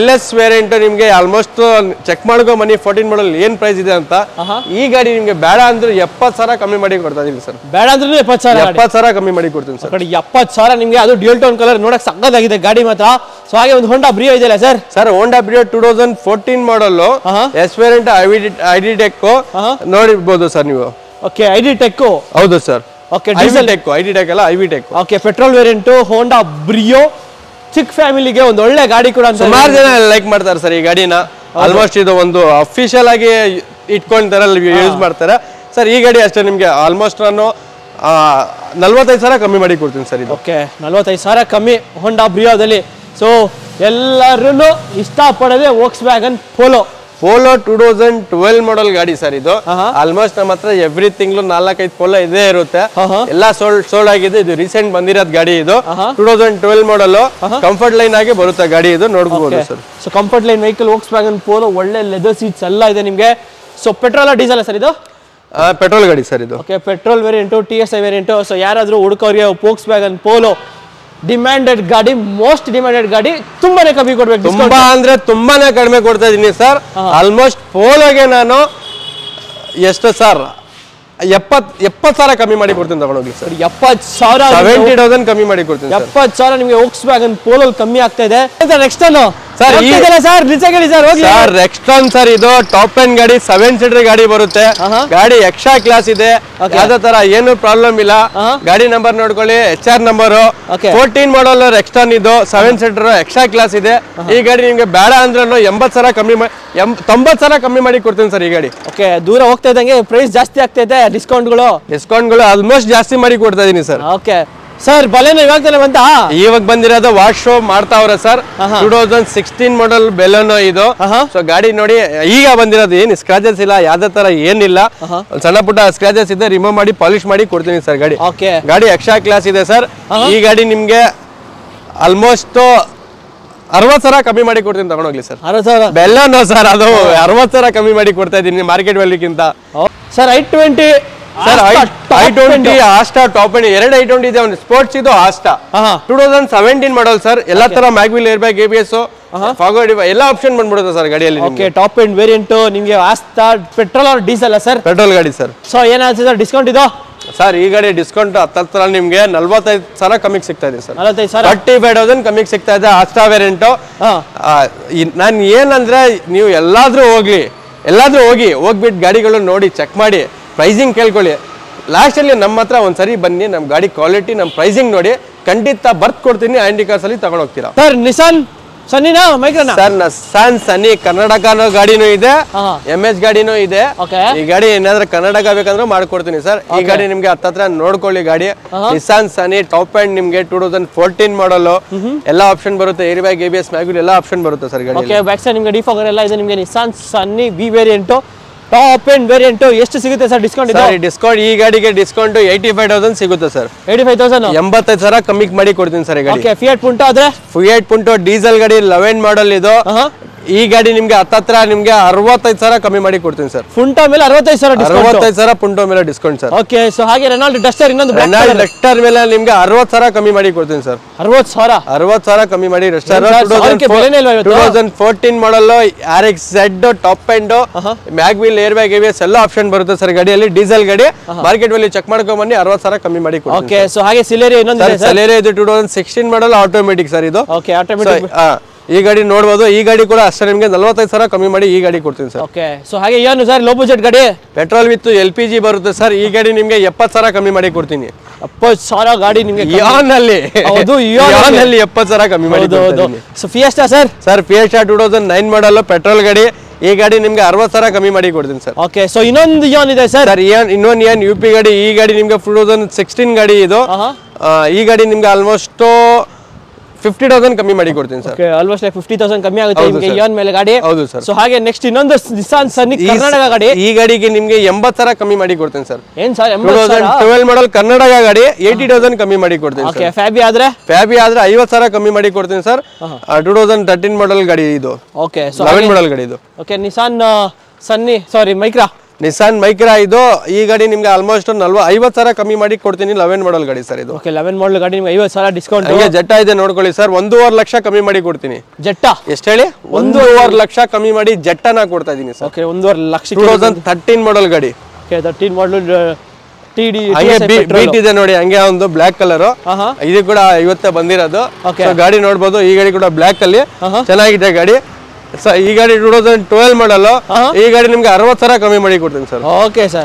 LS ವೇರಿಯಂಟ್ ನಿಮ್ಗೆ ಆಲ್ಮೋಸ್ಟ್ ಚೆಕ್ ಮಾಡ್ಕೋ ಮನಿ 14 ಮಾಡಲ್ ಏನ್ ಪ್ರೈಸ್ ಇದೆ ಅಂತ. ಈ ಗಾಡಿ ನಿಮ್ಗೆ ಬೇಡ ಅಂದ್ರೆ 70,000 ಕಮ್ಮಿ ಮಾಡಿ ಕೊಡ್ತಾ ಇದೀನಿ ಸರ್. ಬೇಡ ಅಂದ್ರೆ 70,000 ಕಮ್ಮಿ ಮಾಡಿ ಕೊಡ್ತೀನಿ ಸರ್. 70,000 ನಿಮ್ಗೆ. ಅದು ಡ್ಯೂಯಲ್ ಟೋನ್ ಕಲರ್ ನೋಡಕ್ ಸಕ್ಕತ್ತಾಗಿದೆ ಗಾಡಿ ಮಾತ್ರ. ಸೊ ಹಾಗೆ ಒಂದು ಹೋಂಡಾ ಬ್ರಿಯೋ ಇದೆಯಲ್ಲ sir. Sir Honda Brio 2014 model S variant ID tech ನೋಡಿರ್ಬೋದು ಸರ್ ನೀವು. Okay, ID tech. ಹೌದು sir. Okay, diesel tech, ID tech ಅಲ್ಲ, IV tech. Okay, petrol variant Honda Brio. ಚಿಕ್ಕ ಫ್ಯಾಮಿಲಿಗೆ ಒಂದು ಒಳ್ಳೆ ಗಾಡಿ ಕೂಡ ಅಂತ ಸುಮಾರು ಜನ ಲೈಕ್ ಮಾಡ್ತಾರೆ ಸರ್ ಈ ಗಾಡಿನ. ಆಲ್ಮೋಸ್ಟ್ ಇದು ಒಂದು ಅಫಿಷಿಯಲ್ ಆಗಿ ಇಟ್ಕೊಂಡ್ತಾರೆ, ಯೂಸ್ ಮಾಡ್ತಾರೆ ಸರ್. ಈ ಗಾಡಿ ಅಷ್ಟೇ ನಿಮ್ಗೆ ಆಲ್ಮೋಸ್ಟ್ ನಾನು 45,000 ಕಮ್ಮಿ ಮಾಡಿ ಕೊಡ್ತೀನಿ ಸರ್ ಇದು. ಓಕೆ, 45,000 ಕಮ್ಮಿ ಹೋಂಡಾ ಬ್ರಿಯೋದಲ್ಲಿ. ಸೊ ಎಲ್ಲರೂ ಇಷ್ಟಪಡೋದೇ ವೋಕ್ಸ್ವ್ಯಾಗನ್ ಪೋಲೋ. 2012 ಮಾಡಲ್ ಗಾಡಿ ಸರ್ ಇದು. ಆಲ್ಮೋಸ್ಟ್ ನಮ್ಮ ಹತ್ರ ಎವ್ರಿ ತಿಂಗಳು 4-5 ಪೋಲೋ ಇದೇ ಇರುತ್ತೆ. ಎಲ್ಲ ಸೋಲ್ಡ್ ಆಗಿದೆ. ಇದು ರೀಸೆಂಟ್ ಬಂದಿರೋದ್ ಗಾಡಿ. ಇದು 2012 ಮಾಡಲ್ ಕಂಫರ್ಟ್ ಲೈನ್ ಆಗಿ ಬರುತ್ತೆ ಗಾಡಿ. ಇದು ನೋಡ್ಕೋಬಹುದು sir. So comfort line vehicle Volkswagen Polo. ಒಳ್ಳೆ ಲೆದರ್ ಸೀಟ್ಸ್ ಎಲ್ಲ ಇದೆ ನಿಮ್ಗೆ. ಸೊ ಪೆಟ್ರೋಲ್ ಡೀಸೆಲ್ ಸರ್ ಇದು? ಪೆಟ್ರೋಲ್ ಗಾಡಿ ಸರ್ ಇದು. Okay, petrol variant, TSI variant. So ಯಾರಾದ್ರೂ ಹುಡುಕೋರಿಗೆ ವೋಕ್ಸ್ವ್ಯಾಗನ್ ಪೋಲೋ ಡಿಮ್ಯಾಂಡೆಡ್ ಗಾಡಿ, ಮೋಸ್ಟ್ ಡಿಮ್ಯಾಂಡೆಡ್ ಗಾಡಿ. ತುಂಬಾನೇ ಕಮ್ಮಿ ಕೊಡ್ಬೇಕು. ತುಂಬಾ ಅಂದ್ರೆ ತುಂಬಾನೇ ಕಡಿಮೆ ಕೊಡ್ತಾ ಇದೀನಿ ಸರ್. ಆಲ್ಮೋಸ್ಟ್ ಪೋಲೋಗೆ ನಾನು ಎಷ್ಟು ಸರ್ 70,000 ಕಮ್ಮಿ ಮಾಡಿ ಕೊಡ್ತೀನಿ ತಗೊಂಡೋಗಿ ಸರ್. 70,000 70,000 ಕಮ್ಮಿ ಮಾಡಿ ಕೊಡ್ತೀನಿ. 70,000 ನಿಮಗೆ ವೋಕ್ಸ್ವ್ಯಾಗನ್ ಪೋಲೋ ಕಮ್ಮಿ ಆಗ್ತಾ ಇದೆ. ನೆಕ್ಸ್ಟ್ ಸರ್ ಸರ್ ನಿಜ ಹೇಳಿ ಸರ್ ಹೋಗಿ ಸರ್ ರೆಕ್ಸ್ಟ್ರಾನ್ ಸರ್ ಇದು ಟಾಪ್ ಎಂಡ್ ಗಾಡಿ 7 ಸೀಟರ್ ಗಾಡಿ ಬರುತ್ತೆ ಗಾಡಿ ಎಕ್ಸ್ಟ್ರಾ ಕ್ಲಾಸ್ ಇದೆ ಯಾವ್ದೇ ತರ ಏನು ಪ್ರಾಬ್ಲಮ್ ಇಲ್ಲ ಗಾಡಿ ನಂಬರ್ ನೋಡ್ಕೊಳ್ಳಿ HR ನಂಬರ್ 14 ಮಾಡಲ್ ರೆಕ್ಸ್ಟ್ರಾನ್ ಇದು 7 ಸೀಟರ್ ಎಕ್ಸ್ಟ್ರಾ ಕ್ಲಾಸ್ ಇದೆ ಈ ಗಾಡಿ ನಿಮ್ಗೆ ಬೇಡ ಅಂದ್ರೆ 80,000 ಕಮ್ಮಿ 90,000 ಕಮ್ಮಿ ಮಾಡಿ ಕೊಡ್ತೀನಿ ಸರ್ ಈ ಗಾಡಿ ಓಕೆ ದೂರ ಹೋಗ್ತಾ ಇದ್ದಂಗೆ ಪ್ರೈಸ್ ಜಾಸ್ತಿ ಆಗ್ತಾ ಇದೆ ಡಿಸ್ಕೌಂಟ್ಗಳು ಆಲ್ಮೋಸ್ಟ್ ಜಾಸ್ತಿ ಮಾಡಿ ಕೊಡ್ತಾ ಇದೀನಿ ಸರ್ ಓಕೆ ಸರ್ ಬಲೆನೋ ಇವಾಗ ಬಂದಿರೋದು ವಾಶ್ ಶೋ ಮಾಡ್ತಾವ್ರೆ ಸರ್ 2016 ಮಾಡಲ್ ಬೆಲೆನೋ ಇದು ಸೊ ಗಾಡಿ ನೋಡಿ ಈಗ ಬಂದಿರೋದು ಏನ್ ಸ್ಕ್ರಾಚಸ್ ಇಲ್ಲ ಯಾವ್ದೇ ತರ ಏನಿಲ್ಲ ಸಣ್ಣ ಪುಟ್ಟ ಸ್ಕ್ರಾಚಸ್ ಇದೆ ರಿಮೂವ್ ಮಾಡಿ ಪಾಲಿಶ್ ಮಾಡಿ ಕೊಡ್ತೀನಿ ಸರ್ ಗಾಡಿ ಗಾಡಿ ಎಕ್ಸ್ಟ್ರಾ ಕ್ಲಾಸ್ ಇದೆ ಸರ್ ಈ ಗಾಡಿ ನಿಮ್ಗೆ ಆಲ್ಮೋಸ್ಟ್ 60,000 ಕಮ್ಮಿ ಮಾಡಿ ಕೊಡ್ತೀನಿ ತಗೊಂಡೋಗ್ಲಿ ಸರ್ ಬೆಲೆನೋ ಸರ್ ಅದು 60,000 ಕಮ್ಮಿ ಮಾಡಿ ಕೊಡ್ತಾ ಇದೀನಿ ಮಾರ್ಕೆಟ್ ವ್ಯಾಲ್ಯೂಗಿಂತ sir i20 sir i20 Asta top end 2 i20 ಇದೆ ಒಂದು ಸ್ಪೋರ್ಟ್ಸ್ ಇದು ಆಸ್ಟಾ 2017 ಮಾಡಲ್ ಸರ್ ಎಲ್ಲಾ ತರ mag wheel air bag ABS forward ಎಲ್ಲ ಆಪ್ಷನ್ ಬಂದ್ಬಿಡುತ್ತೆ ಸರ್ ಗಾಡಿಯಲ್ಲಿ ಓಕೆ ಟಾಪ್ ಎಂಡ್ ವೇರಿಯಂಟ್ ನಿಮಗೆ Asta petrol or diesel sir petrol ಗಾಡಿ ಸರ್ ಸೊ ಏನಾಗುತ್ತೆ ಸರ್ ಡಿಸ್ಕೌಂಟ್ ಇದು ಸರ್ ಈ ಗಾಡಿ ಡಿಸ್ಕೌಂಟ್ 10 ನಿಮ್ಗೆ 45,000 ಕಮ್ಮಿಗೆ ಸಿಗ್ತಾ ಇದೆ ಸರ್ 45,000 ಕಮ್ಮಿಗೆ ಸಿಗ್ತಾ ಇದೆ ಆಸ್ಟಾ ವೇರಿಯಂಟ್ ನಾನು ಏನಂದ್ರೆ ನೀವು ಎಲ್ಲಾದ್ರೂ ಹೋಗ್ಬಿಟ್ಟು ಗಾಡಿಗಳು ನೋಡಿ ಚೆಕ್ ಮಾಡಿ ಪ್ರೈಸಿಂಗ್ ಕೇಳ್ಕೊಳ್ಳಿ ಲಾಸ್ಟ್ ಅಲ್ಲಿ ನಮ್ಮ ಹತ್ರ ಒಂದ್ಸರಿ ಬನ್ನಿ ನಮ್ಮ ಗಾಡಿ ಕ್ವಾಲಿಟಿ ನಮ್ಮ ಪ್ರೈಸಿಂಗ್ ನೋಡಿ ಖಂಡಿತ ಬರ್ತ್ ಕೊಡ್ತೀನಿ ಆಂಡಿ ಕಾರ್ಸ್ ಅಲ್ಲಿ ತಗೊಂಡು ಹೋಗ್ತೀರಾ ಸರ್ ನಿಸಾನ್ ಸನ್ನಿನಾ ಮೈಕ್ರಾನಾ ಸರ್ ನಿಸಾನ್ ಸನ್ನಿ ಕರ್ನಾಟಕನೋ ಗಾಡಿನೂ ಇದೆ MS ಗಾಡಿನೂ ಇದೆ ಈ ಗಾಡಿ ಏನಾದ್ರೂ ಕರ್ನಾಟಕ ಬೇಕಂದ್ರೆ ಮಾಡ್ಕೊಡ್ತೀನಿ ಸರ್ ಈ ಗಾಡಿ ನಿಮ್ಗೆ ಹತ್ತತ್ರ ನೋಡ್ಕೊಳ್ಳಿ ಗಾಡಿ ನಿಸಾನ್ ಸನ್ನಿ ಟಾಪ್ ಎಂಡ್ ನಿಮ್ಗೆ 2014 ಮಾಡಲ್ ಎಲ್ಲ ಆಪ್ಷನ್ ಬರುತ್ತೆ ಏರ್ ಬ್ಯಾಗ್ ABS ಮ್ಯಾಗ್ವಿಲ್ ಎಲ್ಲ ಆಪ್ಷನ್ ಬರುತ್ತೆ ಸರ್ ಗಾಡಿ ಓಕೆ ಬ್ಯಾಕ್ ಸೈಡ್ ನಿಮ್ಗೆ ಡಿಫಾಗರ್ ಎಲ್ಲ ಇದೆ ನಿಮ್ಗೆ ನಿಸಾನ್ ಸನ್ನಿ B variant top end variant ಎಷ್ಟು ಸಿಗುತ್ತೆ ಸರ್ ಡಿಸ್ಕೌಂಟ್ ಇದೆ ಡಿಸ್ಕೌಂಟ್ ಈ ಗಾಡಿಗೆ ಡಿಸ್ಕೌಂಟ್ 85,000 ಸಿಗುತ್ತೆ ಸರ್ 85,000 85,000 ಕಮ್ಮಿ ಮಾಡಿ ಕೊಡ್ತೀನಿ ಸರ್ ಈ ಗಾಡಿ ಓಕೆ ಫಿಯಟ್ ಪುಂಟೋ ಆದ್ರೆ ಫಿಯಟ್ ಪುಂಟೋ ಡೀಸೆಲ್ ಗಾಡಿ 11 ಮಾಡಲ್ ಇದು ಈ ಗಾಡಿ ನಿಮ್ಗೆ ಹತ್ತತ್ರ ನಿಮ್ಗೆ 65,000 ಕಮ್ಮಿ ಮಾಡಿ ಕೊಡ್ತೀನಿ ಸರ್ ಪುಂಟೋ ಮೇಲೆ 65,000 ಪುಂಟೋ ಮೇಲೆ ಡಿಸ್ಕೌಂಟ್ ಸರ್ ಓಕೆ ಸೊ ಹಾಗೆ ರೆನಾಲ್ಡ್ ಡಸ್ಟರ್ ಇನ್ನೊಂದು ರೆನಾಲ್ಡ್ ಡಸ್ಟರ್ ಮೇಲೆ ನಿಮ್ಗೆ 60,000 ಕಮ್ಮಿ ಮಾಡಿ ಕೊಡ್ತೀನಿ ಸರ್ 60,000 ಕಮ್ಮಿ ಮಾಡಿ ಡಸ್ಟರ್ 2014 ಮಾಡಲ್ RXZ top end mag wheel air bag ABS ಎಲ್ಲ ಆಪ್ಷನ್ ಬರುತ್ತೆ ಸರ್ ಗಾಡಿಯಲ್ಲಿ ಡೀಸೆಲ್ ಗಾಡಿ ಮಾರ್ಕೆಟ್ ವ್ಯಾಲ್ಯೂ ಚೆಕ್ ಮಾಡ್ಕೊಂಡ್ ಬನ್ನಿ 60,000 ಕಮ್ಮಿ ಮಾಡಿ ಕೊಡ್ತೀನಿ ಓಕೆ ಸೊ ಹಾಗೆ ಸಿಲೆರಿಯಾ ಇನ್ನೊಂದು ಸಿಲೆರಿಯಾ ಇದು 2016 ಮಾಡಲ್ ಆಟೋಮೆಟಿಕ್ ಸರ್ ಇದು ಓಕೆ ಆಟೋಮೆಟಿಕ್ ಈ ಗಾಡಿ ನೋಡಬಹುದು ಈ ಗಾಡಿ ಕೂಡ ಅಷ್ಟೇ ನಿಮಗೆ 45,000 ಕಮ್ಮಿ ಮಾಡಿ ಈ ಗಾಡಿ ಕೊಡ್ತೀನಿ ಸರ್ ಓಕೆ ಸೊ ಹಾಗೆ ಏನು ಸರ್ ಲೋ ಬಜೆಟ್ ಗಾಡಿ ಪೆಟ್ರೋಲ್ ವಿತ್ LPG ಬರುತ್ತೆ ಸರ್ ಈ ಗಾಡಿ ನಿಮಗೆ 70,000 ಕಮ್ಮಿ ಮಾಡಿ ಕೊಡ್ತೀನಿ 70,000 ಗಾಡಿ ನಿಮಗೆ ಇಯಾನ್ ಅಲ್ಲಿ 70,000 ಕಮ್ಮಿ ಮಾಡಿ ಸೊ ಫಿಯೆಸ್ಟಾ ಸರ್ ಫಿಯೆಸ್ಟಾ 2009 ಮಾಡಲ್ ಪೆಟ್ರೋಲ್ ಗಾಡಿ ಈ ಗಾಡಿ ನಿಮ್ಗೆ 60,000 ಕಮ್ಮಿ ಮಾಡಿ ಕೊಡ್ತೀನಿ ಸರ್ ಓಕೆ ಸೊ ಇನ್ನೊಂದು ಇಯಾನ್ ಇದೆ ಸರ್ ಇನ್ನೊಂದು ಇಯಾನ್ UP ಗಾಡಿ ಈ ಗಾಡಿ ನಿಮ್ಗೆ 2016 ಗಾಡಿ ಇದು ಈ ಗಾಡಿ ನಿಮ್ಗೆ ಆಲ್ಮೋಸ್ಟ್ 50,000 ಕಮ್ಮಿ ಮಾಡಿ ಕೊಡ್ತೀನಿ ಸರ್ ಓಕೆ ಆಲ್ಮೋಸ್ಟ್ 50,000 ಕಮ್ಮಿ ಆಗುತ್ತೆ ನಿಮಗೆ ಇಯಾನ್ ಮೇಲೆ ಗಾಡಿ ಹೌದು ಸರ್ ಸೊ ಹಾಗೆ ನೆಕ್ಸ್ಟ್ ಇನ್ನೊಂದು ನಿಸಾನ್ ಸನ್ನಿ ಕರ್ನಾಟಕ ಗಾಡಿ ಈ ಗಾಡಿಗೆ ನಿಮಗೆ 80,000 ಕಮ್ಮಿ ಮಾಡಿ ಕೊಡ್ತೀನಿ ಸರ್ ಏನ್ ಸರ್ 2012 ಮಾಡಲ್ ಕರ್ನಾಟಕ ಗಾಡಿ 80,000 ಕಮ್ಮಿ ಮಾಡಿ ಕೊಡ್ತೀನಿ ಓಕೆ ಫ್ಯಾಬಿ ಆದ್ರೆ 50,000 ಕಮ್ಮಿ ಮಾಡಿ ಕೊಡ್ತೀನಿ ಸರ್ 2013 ಮಾಡಲ್ ಗಾಡಿ ಇದು ಓಕೆ ಸೊ 11 ಮಾಡಲ್ ಗಾಡಿ ಇದು ಓಕೆ ನಿಸಾನ್ ಸನ್ನಿ ಸಾರಿ ಮೈಕ್ರಾ ನಿಸಾನ್ ಮೈಕ್ರಾ ಇದು ಈ ಗಾಡಿ ನಿಮ್ಗೆ ಆಲ್ಮೋಸ್ಟ್ 50,000 ಕಮ್ಮಿ ಮಾಡಿ ಕೊಡ್ತೀನಿ 11 ಮಾಡಲ್ ಗಾಡಿ ಸರ್ ಇದು ಓಕೆ 11 ಮಾಡಲ್ ಗಾಡಿ ನಿಮಗೆ 50,000 ಡಿಸ್ಕೌಂಟ್ ಹಂಗೆ ಜೆಟ್ಟಾ ಇದೆ ನೋಡ್ಕೊಳ್ಳಿ ಸರ್ 1.5 ಲಕ್ಷ ಕಮ್ಮಿ ಮಾಡಿ ಕೊಡ್ತೀನಿ ಜೆಟ್ಟಾ ಎಷ್ಟು ಹೇಳಿ 1.5 ಲಕ್ಷ ಕಮ್ಮಿ ಮಾಡಿ ಜೆಟ್ಟಾನ ಕೊಡ್ತಾ ಇದೀನಿ ಸರ್ ಓಕೆ 1.5 ಲಕ್ಷ 2013 ಮಾಡಲ್ ಗಾಡಿ ಓಕೆ 13 ಮಾಡಲ್ TD ಹಂಗೆ ಬೀಟ್ ಇದೆ ನೋಡಿ ಹಂಗೆ ಒಂದು ಬ್ಲಾಕ್ ಕಲರ್ ಇದು ಕೂಡ ಇವತ್ತೇ ಬಂದಿರೋದು ಗಾಡಿ ನೋಡಬಹುದು ಈ ಗಾಡಿ ಕೂಡ ಬ್ಲಾಕ್ ಅಲ್ಲಿ ಚೆನ್ನಾಗಿದೆ ಗಾಡಿ ಈ ಗಾಡಿ 2012 ಮಾಡಲ್ ಈ ಗಾಡಿ ನಿಮ್ಗೆ 60,000 ಕಮ್ಮಿ ಮಾಡಿ ಕೊಡ್ತೀನಿ ಸರ್ ಓಕೆ ಸರ್